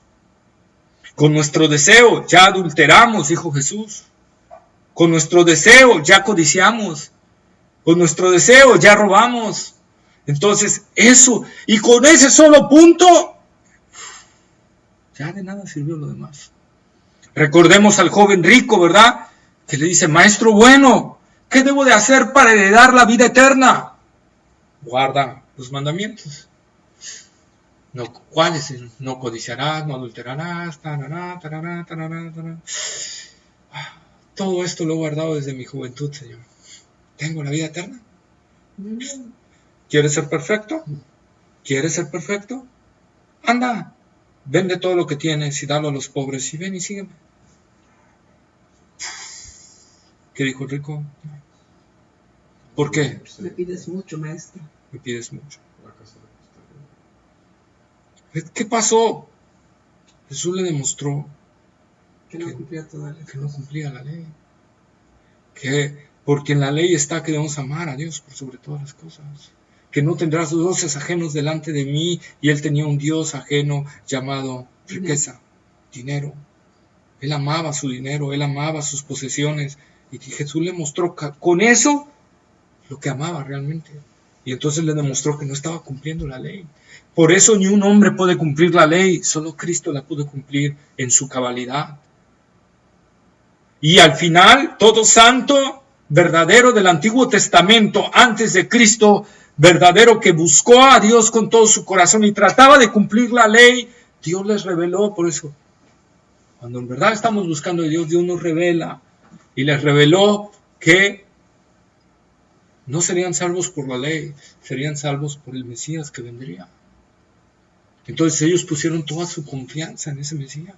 Con nuestro deseo ya adulteramos, dijo Jesús. Con nuestro deseo ya codiciamos. Con nuestro deseo ya robamos. Entonces, eso, y con ese solo punto, ya de nada sirvió lo demás. Recordemos al joven rico, ¿verdad? Que le dice, maestro bueno, ¿qué debo de hacer para heredar la vida eterna? Guarda los mandamientos. No, ¿cuáles? No codiciarás, no adulterarás, todo esto lo he guardado desde mi juventud, Señor. ¿Tengo la vida eterna? ¿Quieres ser perfecto? ¿Quieres ser perfecto? Anda, vende todo lo que tienes y dalo a los pobres y ven y sígueme. ¿Qué dijo el rico? ¿Por qué? Me pides mucho, maestro. Me pides mucho. ¿Qué pasó? Jesús le demostró Que no cumplía toda la ley. Que no cumplía la ley. Que porque en la ley está que debemos amar a Dios por sobre todas las cosas. Que no tendrás dioses ajenos delante de mí. Y él tenía un Dios ajeno llamado riqueza, dinero. Él amaba su dinero, él amaba sus posesiones. Y Jesús le mostró con eso lo que amaba realmente. Y entonces le demostró que no estaba cumpliendo la ley. Por eso ni un hombre puede cumplir la ley, solo Cristo la pudo cumplir en su cabalidad. Y al final, todo santo verdadero del Antiguo Testamento, antes de Cristo, verdadero, que buscó a Dios con todo su corazón y trataba de cumplir la ley, Dios les reveló. Por eso, cuando en verdad estamos buscando a Dios, Dios nos revela, y les reveló que no serían salvos por la ley, serían salvos por el Mesías que vendría. Entonces ellos pusieron toda su confianza en ese Mesías.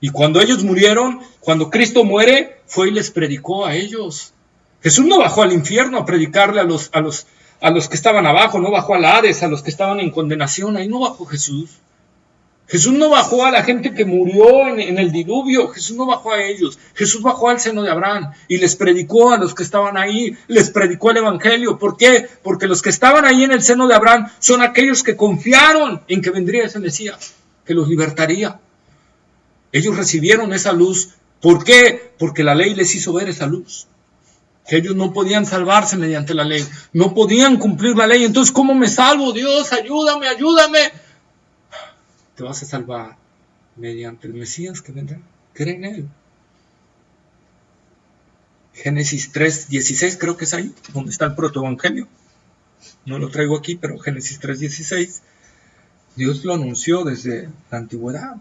Y cuando ellos murieron, cuando Cristo muere, fue y les predicó a ellos. Jesús no bajó al infierno a predicarle a los que estaban abajo, no bajó al Hades, a los que estaban en condenación. Ahí no bajó Jesús. Jesús no bajó a la gente que murió en el diluvio. Jesús no bajó a ellos. Jesús bajó al seno de Abraham y les predicó a los que estaban ahí. Les predicó el evangelio. ¿Por qué? Porque los que estaban ahí en el seno de Abraham son aquellos que confiaron en que vendría ese Mesías, que los libertaría. Ellos recibieron esa luz. ¿Por qué? Porque la ley les hizo ver esa luz. Que ellos no podían salvarse mediante la ley. No podían cumplir la ley. Entonces, ¿cómo me salvo? Dios, ayúdame, ayúdame. Te vas a salvar mediante el Mesías que vendrá. Cree en Él. Génesis 3:16 creo que es ahí, donde está el protoevangelio. No lo traigo aquí, pero Génesis 3:16. Dios lo anunció desde la antigüedad.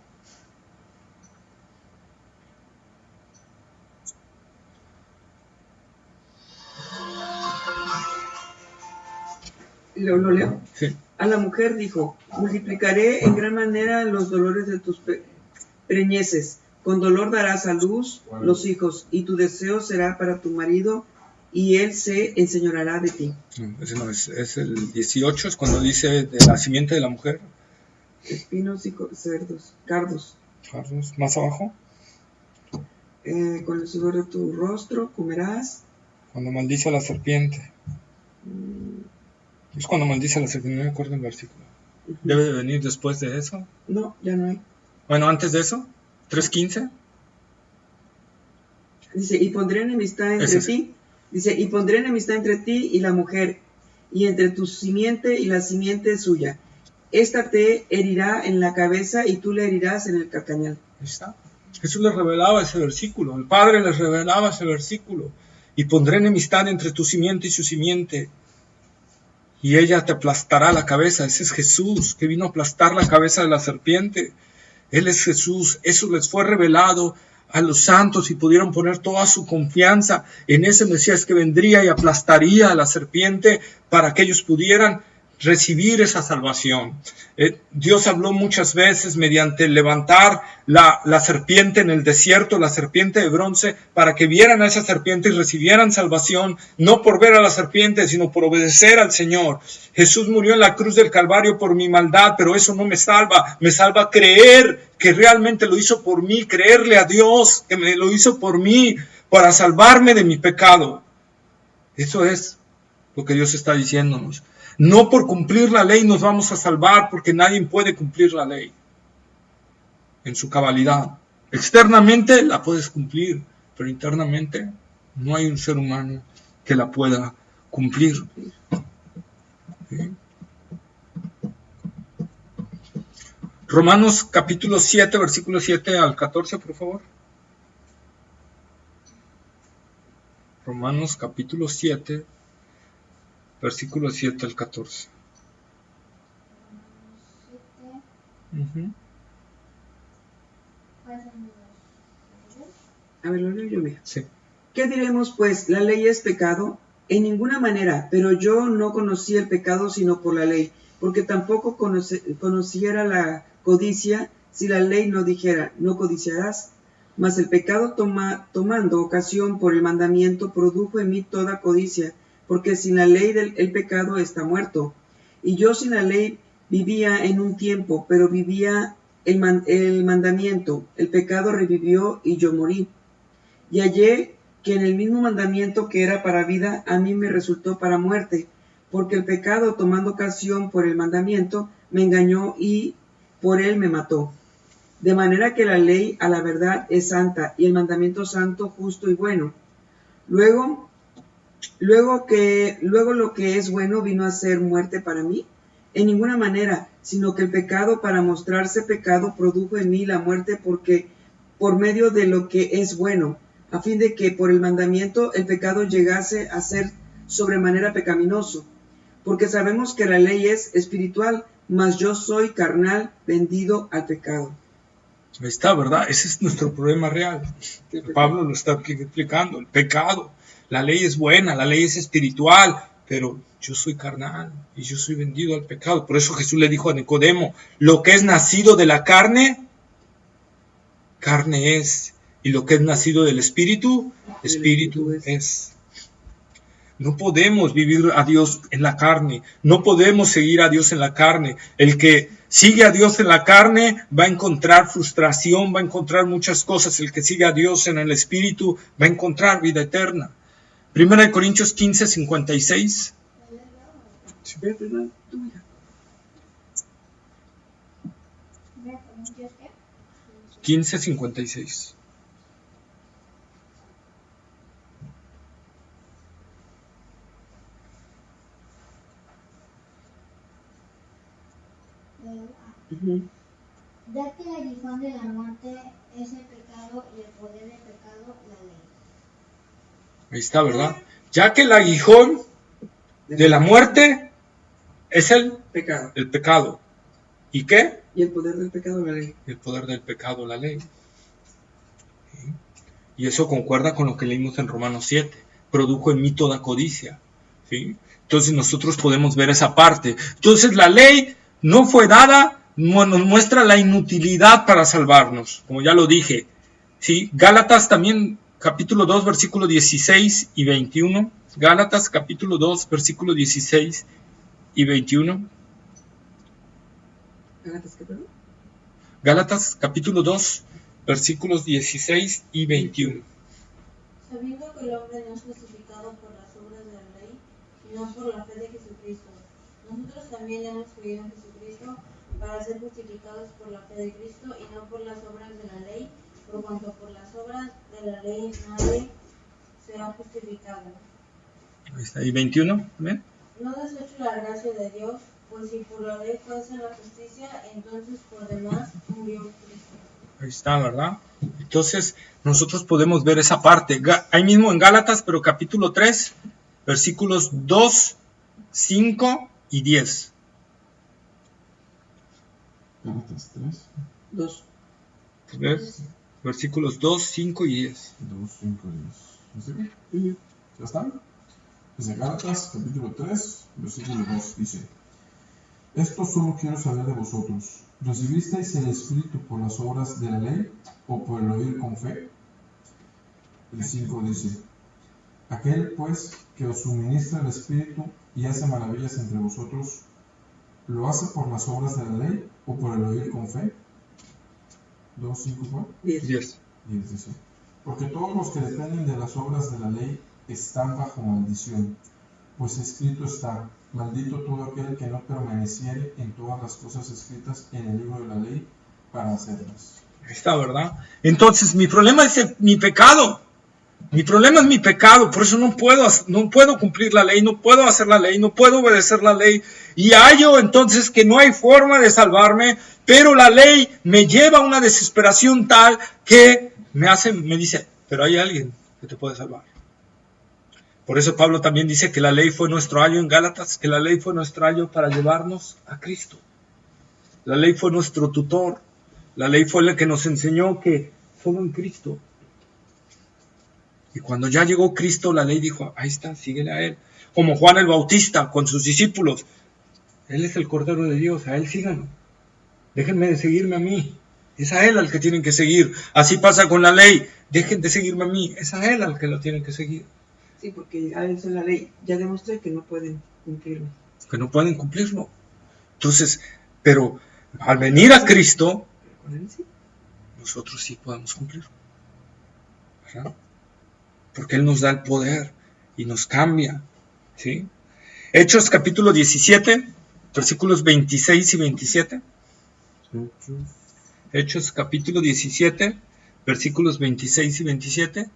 ¿Lo leo? Sí. A la mujer dijo: multiplicaré en gran manera los dolores de tus preñeces. Con dolor darás a luz los hijos, y tu deseo será para tu marido, y él se enseñoreará de ti. Ese no es el 18, es cuando dice de la simiente de la mujer. Espinos y cardos. Cardos, más abajo. Con el sudor de tu rostro comerás. Cuando maldice a la serpiente. Es cuando maldice a la serpiente, no me acuerdo el versículo. ¿Debe de venir después de eso? No, ya no hay. Bueno, antes de eso, 3:15. Dice, y pondré enemistad entre ti. Dice, y pondré enemistad entre ti y la mujer, y entre tu simiente y la simiente suya. Esta te herirá en la cabeza y tú le herirás en el calcañar. Ahí está. Jesús les revelaba ese versículo. El Padre les revelaba ese versículo. Y pondré enemistad entre tu simiente y su simiente, y ella te aplastará la cabeza. Ese es Jesús, que vino a aplastar la cabeza de la serpiente. Él es Jesús. Eso les fue revelado a los santos y pudieron poner toda su confianza en ese Mesías que vendría y aplastaría a la serpiente para que ellos pudieran recibir esa salvación. Dios habló muchas veces mediante levantar la serpiente en el desierto, la serpiente de bronce, para que vieran a esa serpiente y recibieran salvación, no por ver a la serpiente, sino por obedecer al Señor. Jesús murió en la cruz del Calvario por mi maldad, pero eso no me salva creer que realmente lo hizo por mí, creerle a Dios que me lo hizo por mí, para salvarme de mi pecado. Eso es lo que Dios está diciéndonos. No por cumplir la ley nos vamos a salvar, porque nadie puede cumplir la ley en su cabalidad. Externamente la puedes cumplir, pero internamente no hay un ser humano que la pueda cumplir. ¿Sí? Romanos capítulo 7, versículo 7 al 14, por favor. Romanos capítulo 7, versículo 7 al 14. A ver, lo leo yo, mira. Sí. ¿Qué diremos, pues? ¿La ley es pecado? En ninguna manera, pero yo no conocí el pecado sino por la ley, porque tampoco conociera la codicia si la ley no dijera, no codiciarás. Mas el pecado tomando ocasión por el mandamiento produjo en mí toda codicia, porque sin la ley el pecado está muerto. Y yo sin la ley vivía en un tiempo, pero vivía el mandamiento. El pecado revivió y yo morí. Y hallé que en el mismo mandamiento que era para vida, a mí me resultó para muerte, porque el pecado tomando ocasión por el mandamiento me engañó y por él me mató. De manera que la ley a la verdad es santa y el mandamiento santo, justo y bueno. Luego lo que es bueno vino a ser muerte para mí. En ninguna manera, sino que el pecado, para mostrarse pecado, produjo en mí la muerte, porque por medio de lo que es bueno, a fin de que por el mandamiento el pecado llegase a ser sobremanera pecaminoso. Porque sabemos que la ley es espiritual, mas yo soy carnal, vendido al pecado. Ahí está, ¿verdad? Ese es nuestro problema real. Pablo lo está explicando, el pecado. La ley es buena, la ley es espiritual, pero yo soy carnal y yo soy vendido al pecado. Por eso Jesús le dijo a Nicodemo, lo que es nacido de la carne, carne es. Y lo que es nacido del espíritu, espíritu es. No podemos vivir a Dios en la carne, no podemos seguir a Dios en la carne. El que sigue a Dios en la carne va a encontrar frustración, va a encontrar muchas cosas. El que sigue a Dios en el espíritu va a encontrar vida eterna. 1 Corintios 15, 56. ¿Ve Corintios qué? 15, 56. Ya que el aguijón de la muerte es el pecado y el poder del pecado la ley. Ahí está, ¿verdad? Ya que el aguijón de la muerte es el pecado. ¿Y qué? Y el poder del pecado, la ley. El poder del pecado, la ley. ¿Sí? Y eso concuerda con lo que leímos en Romanos 7. Produjo en mí toda codicia. ¿Sí? Entonces nosotros podemos ver esa parte. Entonces la ley no fue dada, nos muestra la inutilidad para salvarnos, como ya lo dije. ¿Sí? Gálatas también, capítulo 2, versículo 16 y 21. Gálatas, capítulo 2, versículo 16 y 21. ¿Gálatas qué, perdón? Gálatas, capítulo 2, versículos 16 y 21. Sabiendo que el hombre no es justificado por las obras de la ley, sino por la fe de Jesucristo. Nosotros también hemos creído en Jesucristo para ser justificados por la fe de Cristo y no por las obras de la ley, por cuanto por las obras de la ley nadie será justificado. Ahí está, y 21, ¿ven? No desecho la gracia de Dios, pues si por la ley fuese la justicia, entonces por demás murió Cristo. Ahí está, ¿verdad? Entonces, nosotros podemos ver esa parte. Ahí mismo en Gálatas, pero capítulo 3, versículos 2, 5 y 10. Gálatas 3, 2. ¿Ves? Versículos 2, 5 y 10. 2, 5, 10. ¿Está bien? ¿Ya están? Desde Gálatas, capítulo 3, versículo 2, dice: Esto solo quiero saber de vosotros. ¿Recibisteis el Espíritu por las obras de la ley o por el oír con fe? El 5 dice: Aquel, pues, que os suministra el Espíritu y hace maravillas entre vosotros, ¿lo hace por las obras de la ley o por el oír con fe? 2, 5, 4. 10. 10 dice: Porque todos los que dependen de las obras de la ley están bajo maldición, pues escrito está: maldito todo aquel que no permaneciere en todas las cosas escritas en el libro de la ley para hacerlas. Ahí está, ¿verdad? Entonces, mi problema es mi pecado. Mi problema es mi pecado, por eso no puedo cumplir la ley, no puedo hacer la ley, no puedo obedecer la ley. Y hallo entonces que no hay forma de salvarme, pero la ley me lleva a una desesperación tal que me dice, pero hay alguien que te puede salvar. Por eso Pablo también dice que la ley fue nuestro ayo en Gálatas, que la ley fue nuestro ayo para llevarnos a Cristo. La ley fue nuestro tutor, la ley fue la que nos enseñó que solo en Cristo. Y cuando ya llegó Cristo, la ley dijo, ahí está, síguele a Él. Como Juan el Bautista con sus discípulos. Él es el Cordero de Dios, a Él síganlo. Déjenme de seguirme a mí. Es a Él al que tienen que seguir. Así pasa con la ley. Dejen de seguirme a mí. Es a Él al que lo tienen que seguir. Sí, porque a eso la ley ya demostré que no pueden cumplirlo. Que no pueden cumplirlo. Entonces, pero al venir a Cristo, Con él sí. nosotros sí podemos cumplirlo. ¿Verdad? Porque Él nos da el poder y nos cambia. ¿Sí? Hechos capítulo 17, versículos 26 y 27. Hechos capítulo 17, versículos 26 y 27.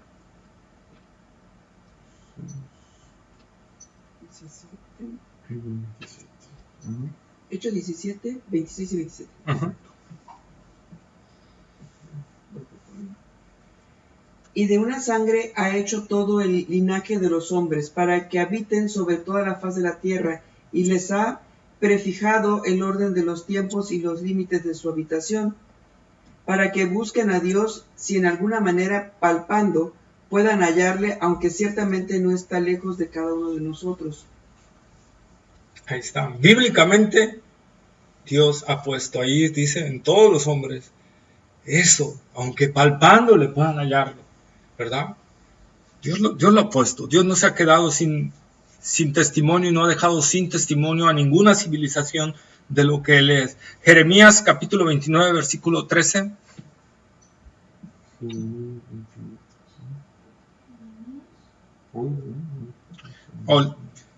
Hechos 17, 26 y 27. Ajá. y de una sangre ha hecho todo el linaje de los hombres, para que habiten sobre toda la faz de la tierra, y les ha prefijado el orden de los tiempos y los límites de su habitación, para que busquen a Dios, si en alguna manera palpando puedan hallarle, aunque ciertamente no está lejos de cada uno de nosotros. Ahí está. Bíblicamente, Dios ha puesto ahí, dice, en todos los hombres, eso, aunque palpando le puedan hallarlo, ¿verdad? Dios lo ha puesto. Dios no se ha quedado sin testimonio y no ha dejado sin testimonio a ninguna civilización de lo que Él es. Jeremías capítulo 29, versículo 13.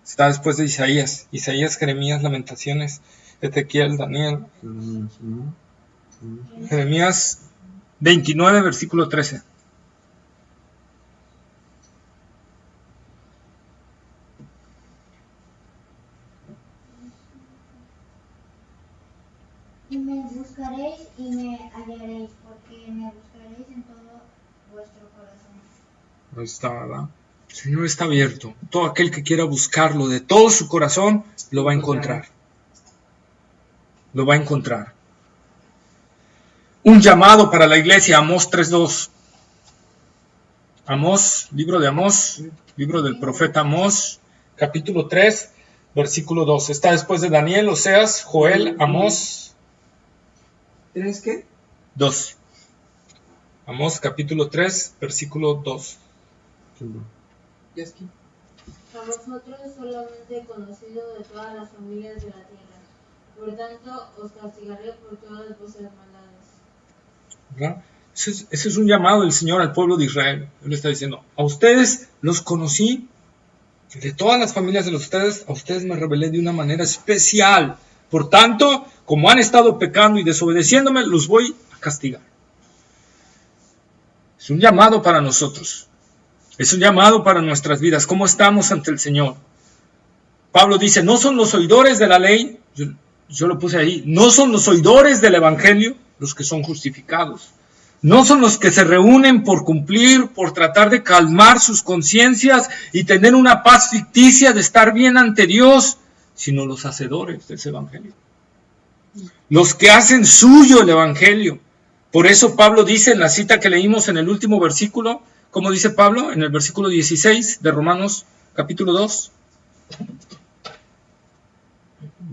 Está después de Isaías. Isaías, Jeremías, Lamentaciones, Ezequiel, Daniel. Jeremías 29, versículo 13. Y me buscaréis y me hallaréis, porque me buscaréis en todo vuestro corazón. Ahí está, ¿verdad? El Señor está abierto. Todo aquel que quiera buscarlo de todo su corazón, lo va a encontrar. Lo va a encontrar. Un llamado para la iglesia, Amós 3:2. Amós, libro de Amós, libro del profeta Amós, capítulo 3, versículo 2. Está después de Daniel, Oseas, Joel, Amós. ¿Tres qué? 2. Amós capítulo 3, versículo 2. Ya es que. A vosotros solamente conocido de todas las familias de la tierra. Por tanto, os castigaré por todas vuestras maldades. ¿Verdad? Ese es un llamado del Señor al pueblo de Israel. Él está diciendo, a ustedes los conocí, de todas las familias de ustedes, a ustedes me revelé de una manera especial. Por tanto, como han estado pecando y desobedeciéndome, los voy a castigar. Es un llamado para nosotros. Es un llamado para nuestras vidas. ¿Cómo estamos ante el Señor? Pablo dice, no son los oidores de la ley, yo lo puse ahí, no son los oidores del Evangelio los que son justificados. No son los que se reúnen por cumplir, por tratar de calmar sus conciencias y tener una paz ficticia de estar bien ante Dios, sino los hacedores de ese Evangelio. Los que hacen suyo el Evangelio. Por eso Pablo dice en la cita que leímos en el último versículo, ¿cómo dice Pablo? En el versículo 16 de Romanos capítulo 2.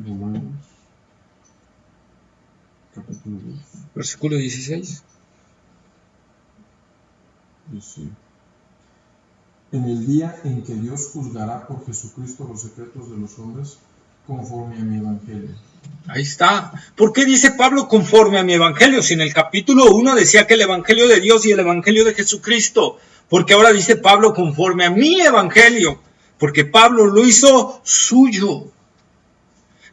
Romanos, capítulo 2. Versículo 16. Dice, en el día en que Dios juzgará por Jesucristo los secretos de los hombres, conforme a mi evangelio. Ahí está. ¿Por qué dice Pablo conforme a mi evangelio? Si en el capítulo 1 decía que el evangelio de Dios y el evangelio de Jesucristo. Porque ahora dice Pablo conforme a mi evangelio. Porque Pablo lo hizo suyo.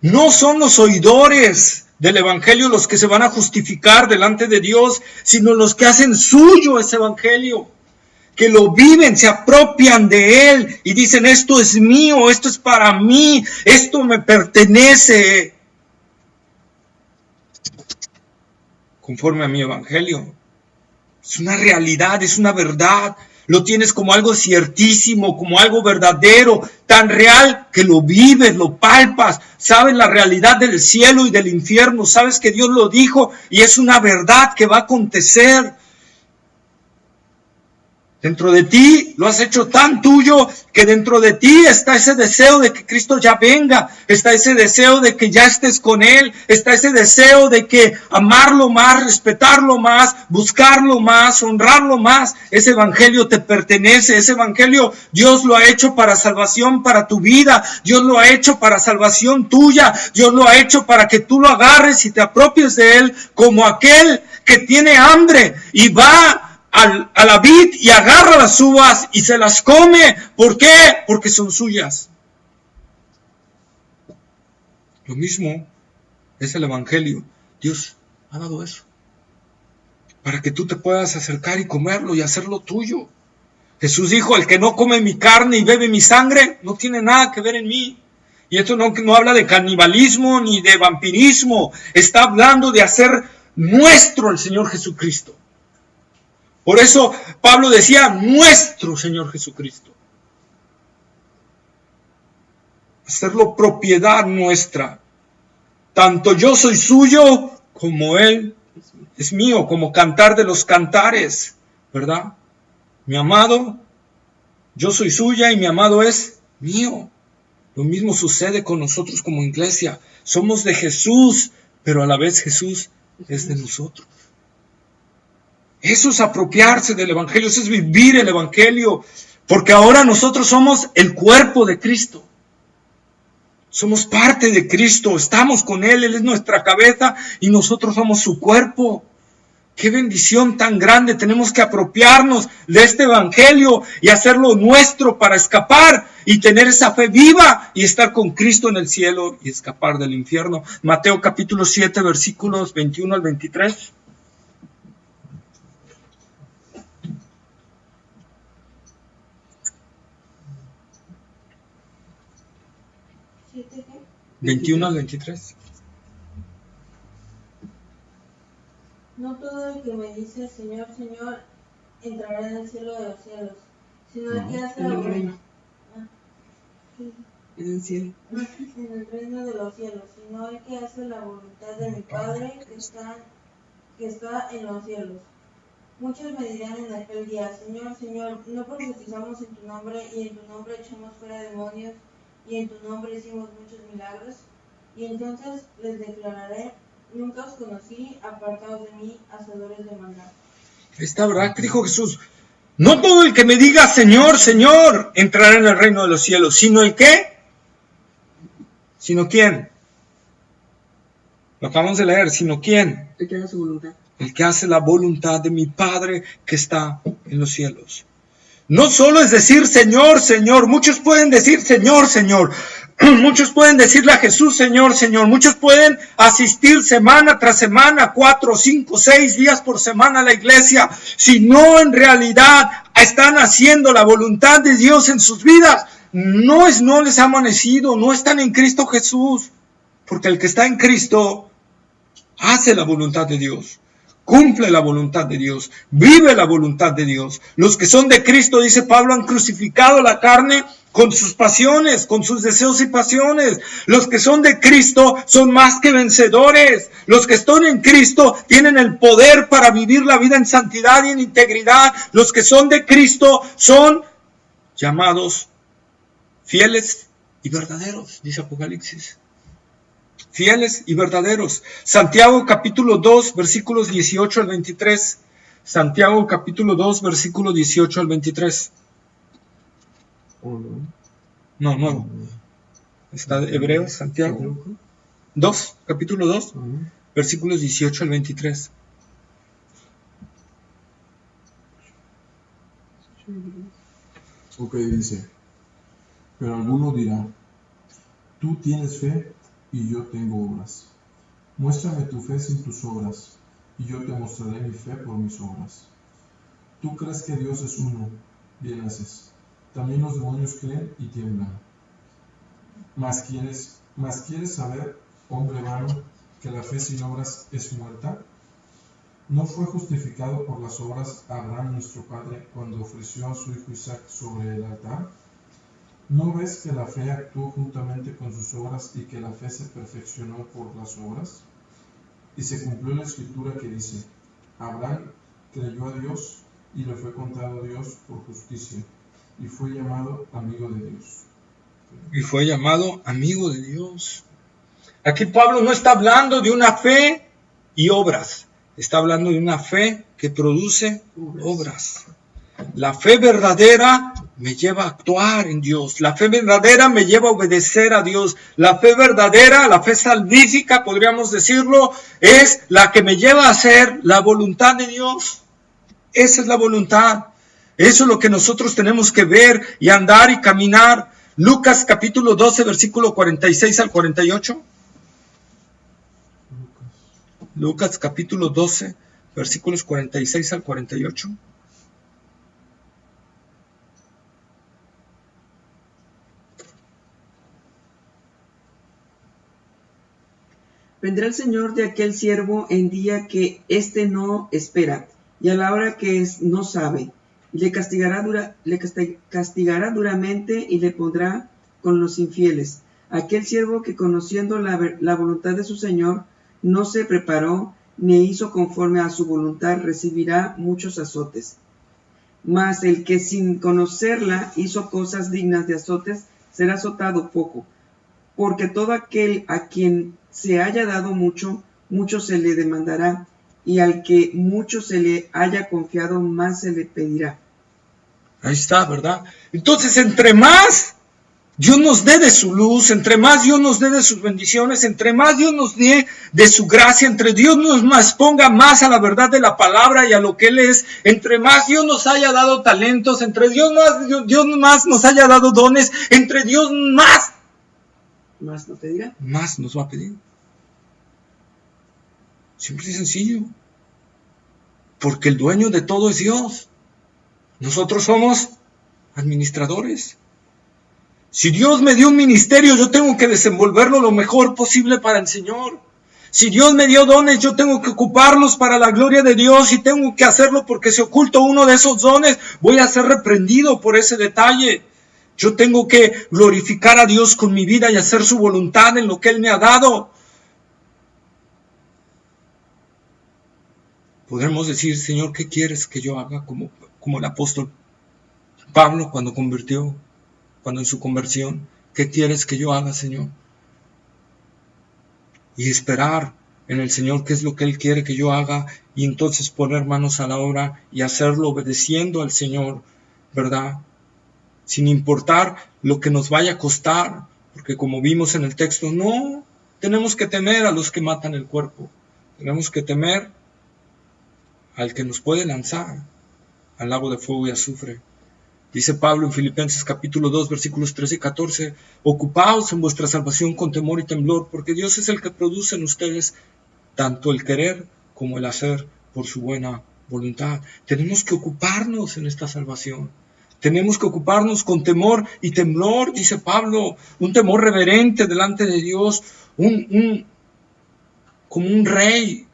No son los oidores del evangelio los que se van a justificar delante de Dios, sino los que hacen suyo ese evangelio. Que lo viven, se apropian de él y dicen, esto es mío, esto es para mí, esto me pertenece. Conforme a mi evangelio. Es una realidad, es una verdad. Lo tienes como algo ciertísimo, como algo verdadero, tan real que lo vives, lo palpas. Sabes la realidad del cielo y del infierno, sabes que Dios lo dijo y es una verdad que va a acontecer. Dentro de ti lo has hecho tan tuyo que dentro de ti está ese deseo de que Cristo ya venga, está ese deseo de que ya estés con Él, está ese deseo de que amarlo más, respetarlo más, buscarlo más, honrarlo más. Ese evangelio te pertenece, ese evangelio Dios lo ha hecho para salvación para tu vida, Dios lo ha hecho para salvación tuya, Dios lo ha hecho para que tú lo agarres y te apropies de Él como aquel que tiene hambre y va a la vid y agarra las uvas y se las come. ¿Por qué? Porque son suyas. Lo mismo es el evangelio. Dios ha dado eso para que tú te puedas acercar y comerlo y hacerlo tuyo. Jesús dijo, el que no come mi carne y bebe mi sangre no tiene nada que ver en mí. Y esto no habla de canibalismo ni de vampirismo. Está hablando de hacer nuestro el Señor Jesucristo. Por eso Pablo decía, nuestro Señor Jesucristo. Hacerlo propiedad nuestra. Tanto yo soy suyo como Él es mío, como Cantar de los Cantares, ¿verdad? Mi amado, yo soy suya y mi amado es mío. Lo mismo sucede con nosotros como iglesia. Somos de Jesús, pero a la vez Jesús es de nosotros. Eso es apropiarse del Evangelio, eso es vivir el Evangelio, porque ahora nosotros somos el cuerpo de Cristo. Somos parte de Cristo, estamos con Él, Él es nuestra cabeza y nosotros somos su cuerpo. ¡Qué bendición tan grande! Tenemos que apropiarnos de este Evangelio y hacerlo nuestro para escapar y tener esa fe viva y estar con Cristo en el cielo y escapar del infierno. Mateo capítulo 7, versículos 21 al 23. ¿7 qué? 21 al 23. No todo el que me dice Señor, Señor, entrará en el cielo de los cielos, sino el que hace En la el reino, sí, en el cielo. en el reino de los cielos, sino el que hace la voluntad de mi Padre que está en los cielos. Muchos me dirán en aquel día, Señor, Señor, no profetizamos en tu nombre, y en tu nombre echamos fuera demonios, y en tu nombre hicimos muchos milagros. Y entonces les declararé, nunca os conocí, apartados de mí, hacedores de maldad. Esta verdad que dijo Jesús, no todo el que me diga Señor, Señor, entrará en el reino de los cielos, sino el que, sino quién. Lo acabamos de leer, sino quién. El que haga su voluntad. El que hace la voluntad de mi Padre que está en los cielos. No solo es decir Señor, Señor. Muchos pueden decir Señor, Señor. Muchos pueden decirle a Jesús Señor, Señor. Muchos pueden asistir semana tras semana, 4, 5, 6 días por semana a la iglesia. Si no en realidad están haciendo la voluntad de Dios en sus vidas, no les ha amanecido, no están en Cristo Jesús. Porque el que está en Cristo hace la voluntad de Dios. Cumple la voluntad de Dios, vive la voluntad de Dios. Los que son de Cristo, dice Pablo, han crucificado la carne con sus pasiones, con sus deseos y pasiones. Los que son de Cristo son más que vencedores. Los que están en Cristo tienen el poder para vivir la vida en santidad y en integridad. Los que son de Cristo son llamados fieles y verdaderos, dice Apocalipsis. Fieles y verdaderos. Santiago capítulo 2, versículos 18 al 23. Santiago capítulo 2, versículo 18 al 23. No, nuevo. Está Hebreos, Santiago 2, capítulo 2, versículos 18 al 23. Ok, dice, pero alguno dirá, tú tienes fe y yo tengo obras. Muéstrame tu fe sin tus obras, y yo te mostraré mi fe por mis obras. Tú crees que Dios es uno, bien haces. También los demonios creen y tiemblan. Mas quieres saber, hombre vano, que la fe sin obras es muerta. ¿No fue justificado por las obras Abraham nuestro padre cuando ofreció a su hijo Isaac sobre el altar? ¿No ves que la fe actuó juntamente con sus obras y que la fe se perfeccionó por las obras? Y se cumplió la escritura que dice, Abraham creyó a Dios y le fue contado a Dios por justicia, y fue llamado amigo de Dios. Y fue llamado amigo de Dios. Aquí Pablo no está hablando de una fe y obras, está hablando de una fe que produce obras. La fe verdadera me lleva a actuar en Dios. La fe verdadera me lleva a obedecer a Dios. La fe verdadera, la fe salvífica, podríamos decirlo, es la que me lleva a hacer la voluntad de Dios. Esa es la voluntad. Eso es lo que nosotros tenemos que ver y andar y caminar. Lucas capítulo 12, versículo 46 al 48. Lucas capítulo 12, versículos 46 al 48. Vendrá el Señor de aquel siervo en día que éste no espera, y a la hora que no sabe, y le castigará duramente y le pondrá con los infieles. Aquel siervo que conociendo la voluntad de su Señor no se preparó ni hizo conforme a su voluntad, recibirá muchos azotes. Mas el que sin conocerla hizo cosas dignas de azotes, será azotado poco. Porque todo aquel a quien se haya dado mucho, mucho se le demandará, y al que mucho se le haya confiado, más se le pedirá. Ahí está, ¿verdad? Entonces, entre más Dios nos dé de su luz, entre más Dios nos dé de sus bendiciones, entre más Dios nos dé de su gracia, entre Dios nos ponga más a la verdad de la palabra y a lo que Él es, entre más Dios nos haya dado talentos, entre Dios más nos haya dado dones, entre Dios más ¿Más no te dirá? Más nos va a pedir. Simple y sencillo. Porque el dueño de todo es Dios. Nosotros somos administradores. Si Dios me dio un ministerio, yo tengo que desenvolverlo lo mejor posible para el Señor. Si Dios me dio dones, yo tengo que ocuparlos para la gloria de Dios y tengo que hacerlo porque si oculto uno de esos dones, voy a ser reprendido por ese detalle. Yo tengo que glorificar a Dios con mi vida y hacer su voluntad en lo que Él me ha dado. Podremos decir, Señor, ¿qué quieres que yo haga? Como el apóstol Pablo cuando en su conversión, ¿qué quieres que yo haga, Señor? Y esperar en el Señor qué es lo que Él quiere que yo haga y entonces poner manos a la obra y hacerlo obedeciendo al Señor, ¿verdad? Sin importar lo que nos vaya a costar, porque como vimos en el texto, no tenemos que temer a los que matan el cuerpo, tenemos que temer al que nos puede lanzar al lago de fuego y azufre. Dice Pablo en Filipenses capítulo 2, versículos 13 y 14, ocupaos en vuestra salvación con temor y temblor, porque Dios es el que produce en ustedes tanto el querer como el hacer por su buena voluntad. Tenemos que ocuparnos en esta salvación. Tenemos que ocuparnos con temor y temblor, dice Pablo, un temor reverente delante de Dios, como un rey.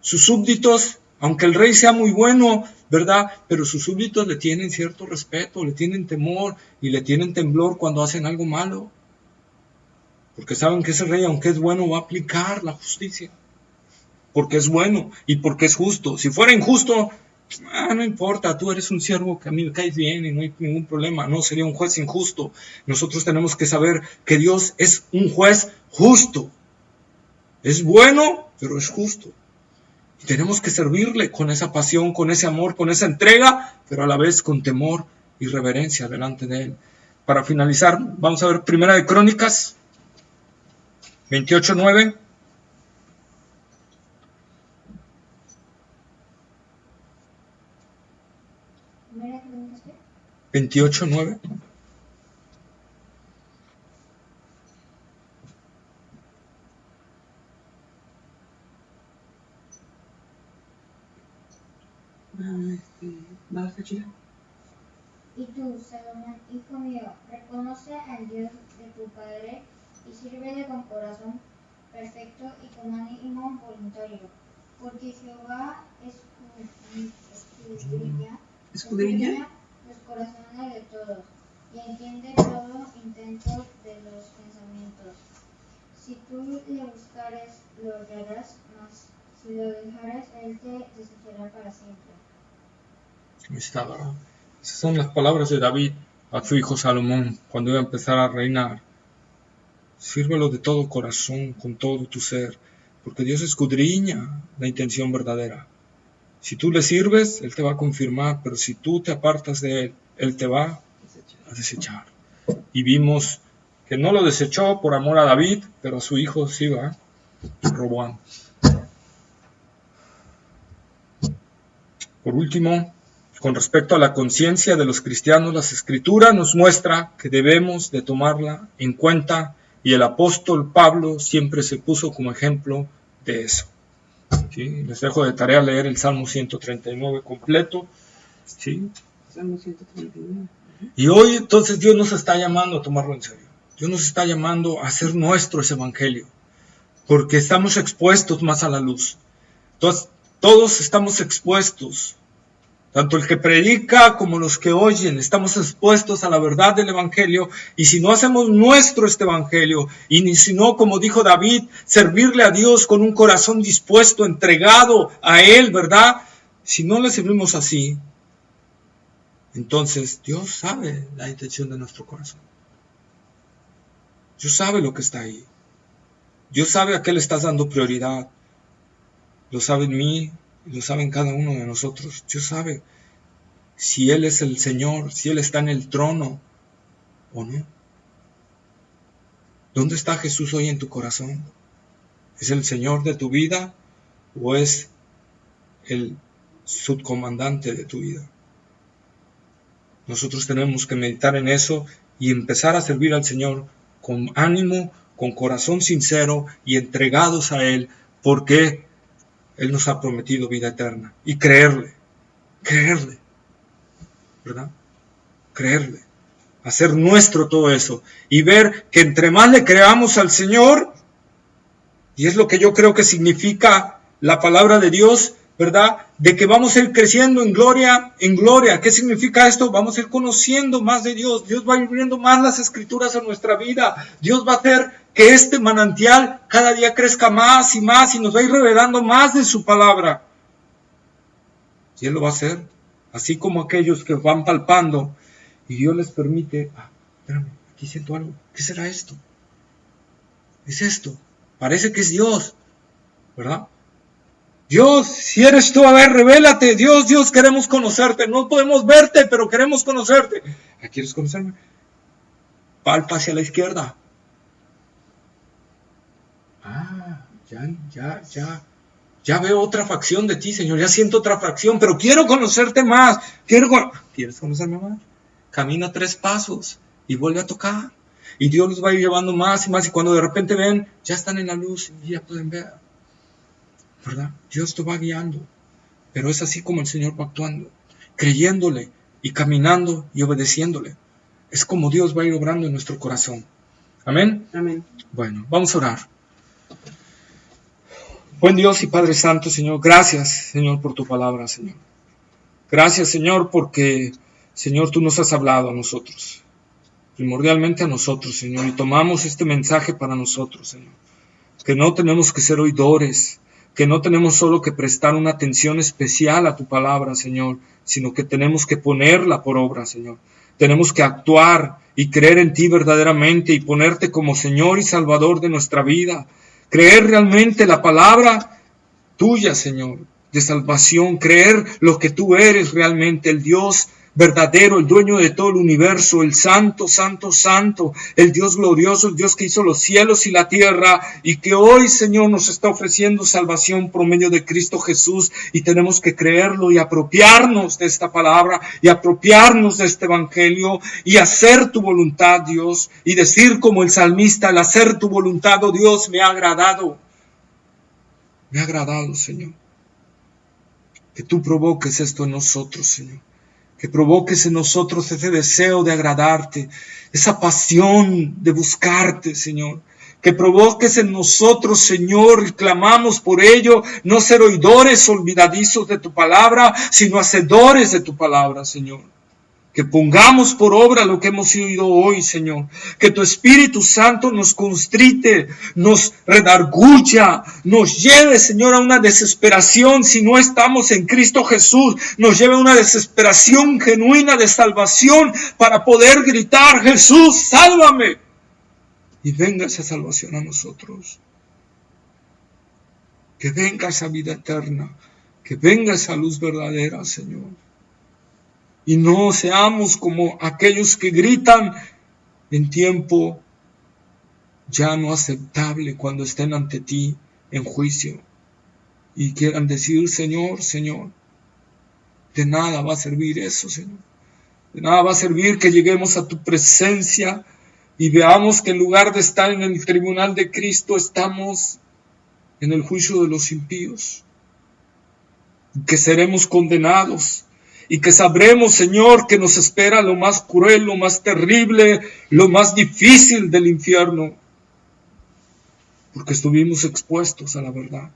Sus súbditos, aunque el rey sea muy bueno, ¿verdad? Pero sus súbditos le tienen cierto respeto, le tienen temor y le tienen temblor cuando hacen algo malo. Porque saben que ese rey, aunque es bueno, va a aplicar la justicia. Porque es bueno y porque es justo. Si fuera injusto, no importa, tú eres un siervo que a mí me caes bien y no hay ningún problema. No, sería un juez injusto. Nosotros tenemos que saber que Dios es un juez justo. Es bueno, pero es justo. Y tenemos que servirle con esa pasión, con ese amor, con esa entrega, pero a la vez con temor y reverencia delante de Él. Para finalizar, vamos a ver Primera de Crónicas, 28:9. ¿Primera Crónicas qué? 28:9. Y tú, Salomón, hijo mío, reconoce al Dios de tu padre y sírvele con corazón perfecto y con ánimo voluntario, porque Jehová escudriña los corazones de todos y entiende todo intento de los pensamientos. Si tú le buscares, lo hallarás, mas si lo dejares, Él te desechará para siempre. Ahí está, ¿verdad? Esas son las palabras de David a su hijo Salomón cuando iba a empezar a reinar. Sírvelo de todo corazón, con todo tu ser, porque Dios escudriña la intención verdadera. Si tú le sirves, Él te va a confirmar, pero si tú te apartas de Él, Él te va a desechar. Y vimos que no lo desechó por amor a David, pero a su hijo sí va, Roboam. Por último, con respecto a la conciencia de los cristianos, las Escrituras nos muestra que debemos de tomarla en cuenta y el apóstol Pablo siempre se puso como ejemplo de eso. ¿Sí? Les dejo de tarea leer el Salmo 139 completo. ¿Sí? Salmo 139. Y hoy entonces Dios nos está llamando a tomarlo en serio. Dios nos está llamando a hacer nuestro ese evangelio, porque estamos expuestos más a la luz. Entonces, Todos estamos expuestos. Tanto el que predica como los que oyen, estamos expuestos a la verdad del Evangelio, y si no hacemos nuestro este Evangelio, y si no, como dijo David, servirle a Dios con un corazón dispuesto, entregado a Él, ¿verdad? Si no le servimos así, entonces Dios sabe la intención de nuestro corazón. Dios sabe lo que está ahí. Dios sabe a qué le estás dando prioridad. Lo sabe en mí, lo sabe en cada uno de nosotros. Dios sabe si Él es el Señor, si Él está en el trono o no. ¿Dónde está Jesús hoy en tu corazón? ¿Es el Señor de tu vida o es el subcomandante de tu vida? Nosotros tenemos que meditar en eso y empezar a servir al Señor con ánimo, con corazón sincero y entregados a Él, porque Él nos ha prometido vida eterna. Y creerle, ¿verdad? Creerle, hacer nuestro todo eso y ver que entre más le creamos al Señor, y es lo que yo creo que significa la palabra de Dios, ¿verdad? De que vamos a ir creciendo en gloria en gloria. ¿Qué significa esto? Vamos a ir conociendo más de Dios. Dios va a ir abriendo más las escrituras a nuestra vida. Dios va a hacer que este manantial cada día crezca más y más y nos va a ir revelando más de su palabra. Y Él lo va a hacer, así como aquellos que van palpando y Dios les permite, espérame, aquí siento algo. ¿Qué será esto? Es esto. Parece que es Dios, ¿verdad? Dios, si eres tú, a ver, revélate. Dios, queremos conocerte. No podemos verte, pero queremos conocerte. ¿Quieres conocerme? Palpa hacia la izquierda. Ya veo otra facción de ti, Señor. Ya siento otra facción, pero quiero conocerte más. ¿Quieres conocerme más? Camina 3 pasos y vuelve a tocar. Y Dios los va a ir llevando más y más. Y cuando de repente ven, ya están en la luz y ya pueden ver. ¿Verdad? Dios te va guiando, pero es así como el Señor va actuando, creyéndole y caminando y obedeciéndole. Es como Dios va a ir obrando en nuestro corazón. Amén. Amén. Bueno, vamos a orar. Buen Dios y Padre Santo, Señor, gracias, Señor, por tu palabra, Señor. Gracias, Señor, porque, Señor, tú nos has hablado a nosotros, primordialmente a nosotros, Señor, y tomamos este mensaje para nosotros, Señor, que no tenemos que ser oidores, que no tenemos solo que prestar una atención especial a tu palabra, Señor, sino que tenemos que ponerla por obra, Señor. Tenemos que actuar y creer en ti verdaderamente y ponerte como Señor y Salvador de nuestra vida. Creer realmente la palabra tuya, Señor, de salvación. Creer lo que tú eres realmente, el Dios verdadero, el dueño de todo el universo, el santo, santo, santo, el Dios glorioso, el Dios que hizo los cielos y la tierra y que hoy, Señor, nos está ofreciendo salvación por medio de Cristo Jesús, y tenemos que creerlo y apropiarnos de esta palabra y apropiarnos de este evangelio y hacer tu voluntad, Dios, y decir como el salmista, al hacer tu voluntad, oh Dios, me ha agradado, Señor, que tú provoques esto en nosotros, Señor. Que provoques en nosotros ese deseo de agradarte, esa pasión de buscarte, Señor. Que provoques en nosotros, Señor, y clamamos por ello, no ser oidores olvidadizos de tu palabra, sino hacedores de tu palabra, Señor. Que pongamos por obra lo que hemos oído hoy, Señor. Que tu Espíritu Santo nos constrite, nos redarguya, nos lleve, Señor, a una desesperación si no estamos en Cristo Jesús. Nos lleve a una desesperación genuina de salvación para poder gritar, Jesús, sálvame. Y venga esa salvación a nosotros. Que venga esa vida eterna. Que venga esa luz verdadera, Señor. Y no seamos como aquellos que gritan en tiempo ya no aceptable cuando estén ante ti en juicio y quieran decir, Señor, Señor. De nada va a servir eso, Señor. De nada va a servir que lleguemos a tu presencia y veamos que en lugar de estar en el tribunal de Cristo, estamos en el juicio de los impíos. Que seremos condenados. Y que sabremos, Señor, que nos espera lo más cruel, lo más terrible, lo más difícil del infierno. Porque estuvimos expuestos a la verdad.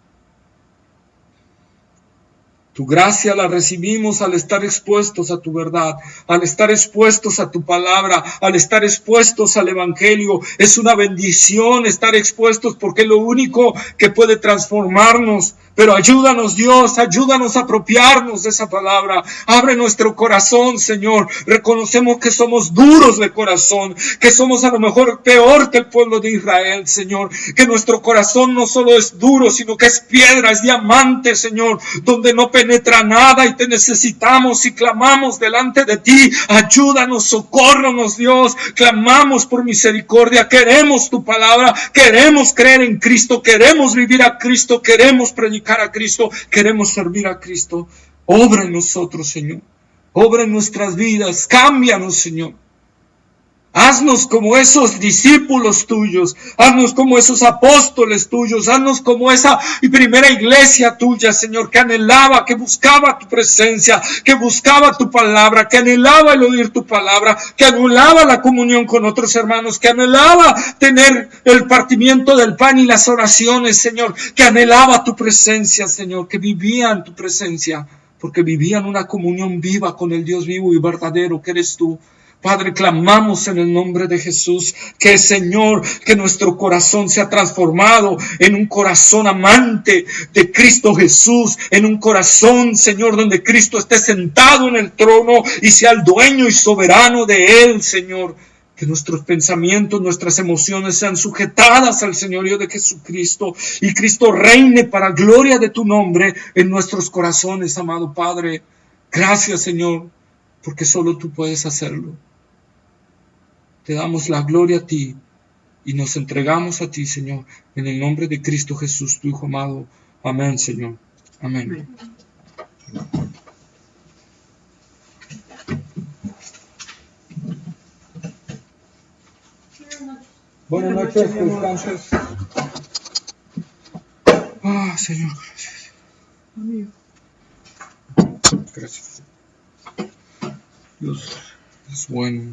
Tu gracia la recibimos al estar expuestos a tu verdad, al estar expuestos a tu palabra, al estar expuestos al Evangelio. Es una bendición estar expuestos porque es lo único que puede transformarnos. Pero ayúdanos, Dios, ayúdanos a apropiarnos de esa palabra. Abre nuestro corazón, Señor. Reconocemos que somos duros de corazón, que somos a lo mejor peor que el pueblo de Israel, Señor. Que nuestro corazón no solo es duro, sino que es piedra, es diamante, Señor, donde no penetra nada y te necesitamos y clamamos delante de ti. Ayúdanos, socórronos, Dios. Clamamos por misericordia. Queremos tu palabra, queremos creer en Cristo, queremos vivir a Cristo, queremos predicar a Cristo, queremos servir a Cristo. Obra en nosotros, Señor. Obra en nuestras vidas. Cámbianos, Señor. Haznos como esos discípulos tuyos. Haznos como esos apóstoles tuyos. Haznos como esa primera iglesia tuya, Señor, que anhelaba, que buscaba tu presencia, que buscaba tu palabra, que anhelaba el oír tu palabra, que anhelaba la comunión con otros hermanos, que anhelaba tener el partimiento del pan y las oraciones, Señor, que anhelaba tu presencia, Señor, que vivían tu presencia, porque vivían una comunión viva con el Dios vivo y verdadero que eres tú. Padre, clamamos en el nombre de Jesús que, Señor, que nuestro corazón sea transformado en un corazón amante de Cristo Jesús, en un corazón, Señor, donde Cristo esté sentado en el trono y sea el dueño y soberano de Él, Señor. Que nuestros pensamientos, nuestras emociones sean sujetadas al señorío de Jesucristo y Cristo reine para gloria de tu nombre en nuestros corazones, amado Padre. Gracias, Señor, porque solo tú puedes hacerlo. Te damos la gloria a ti y nos entregamos a ti, Señor, en el nombre de Cristo Jesús, tu Hijo amado. Amén, Señor. Amén. Buenas noches, que descanses. Señor, gracias. Gracias. Dios es bueno.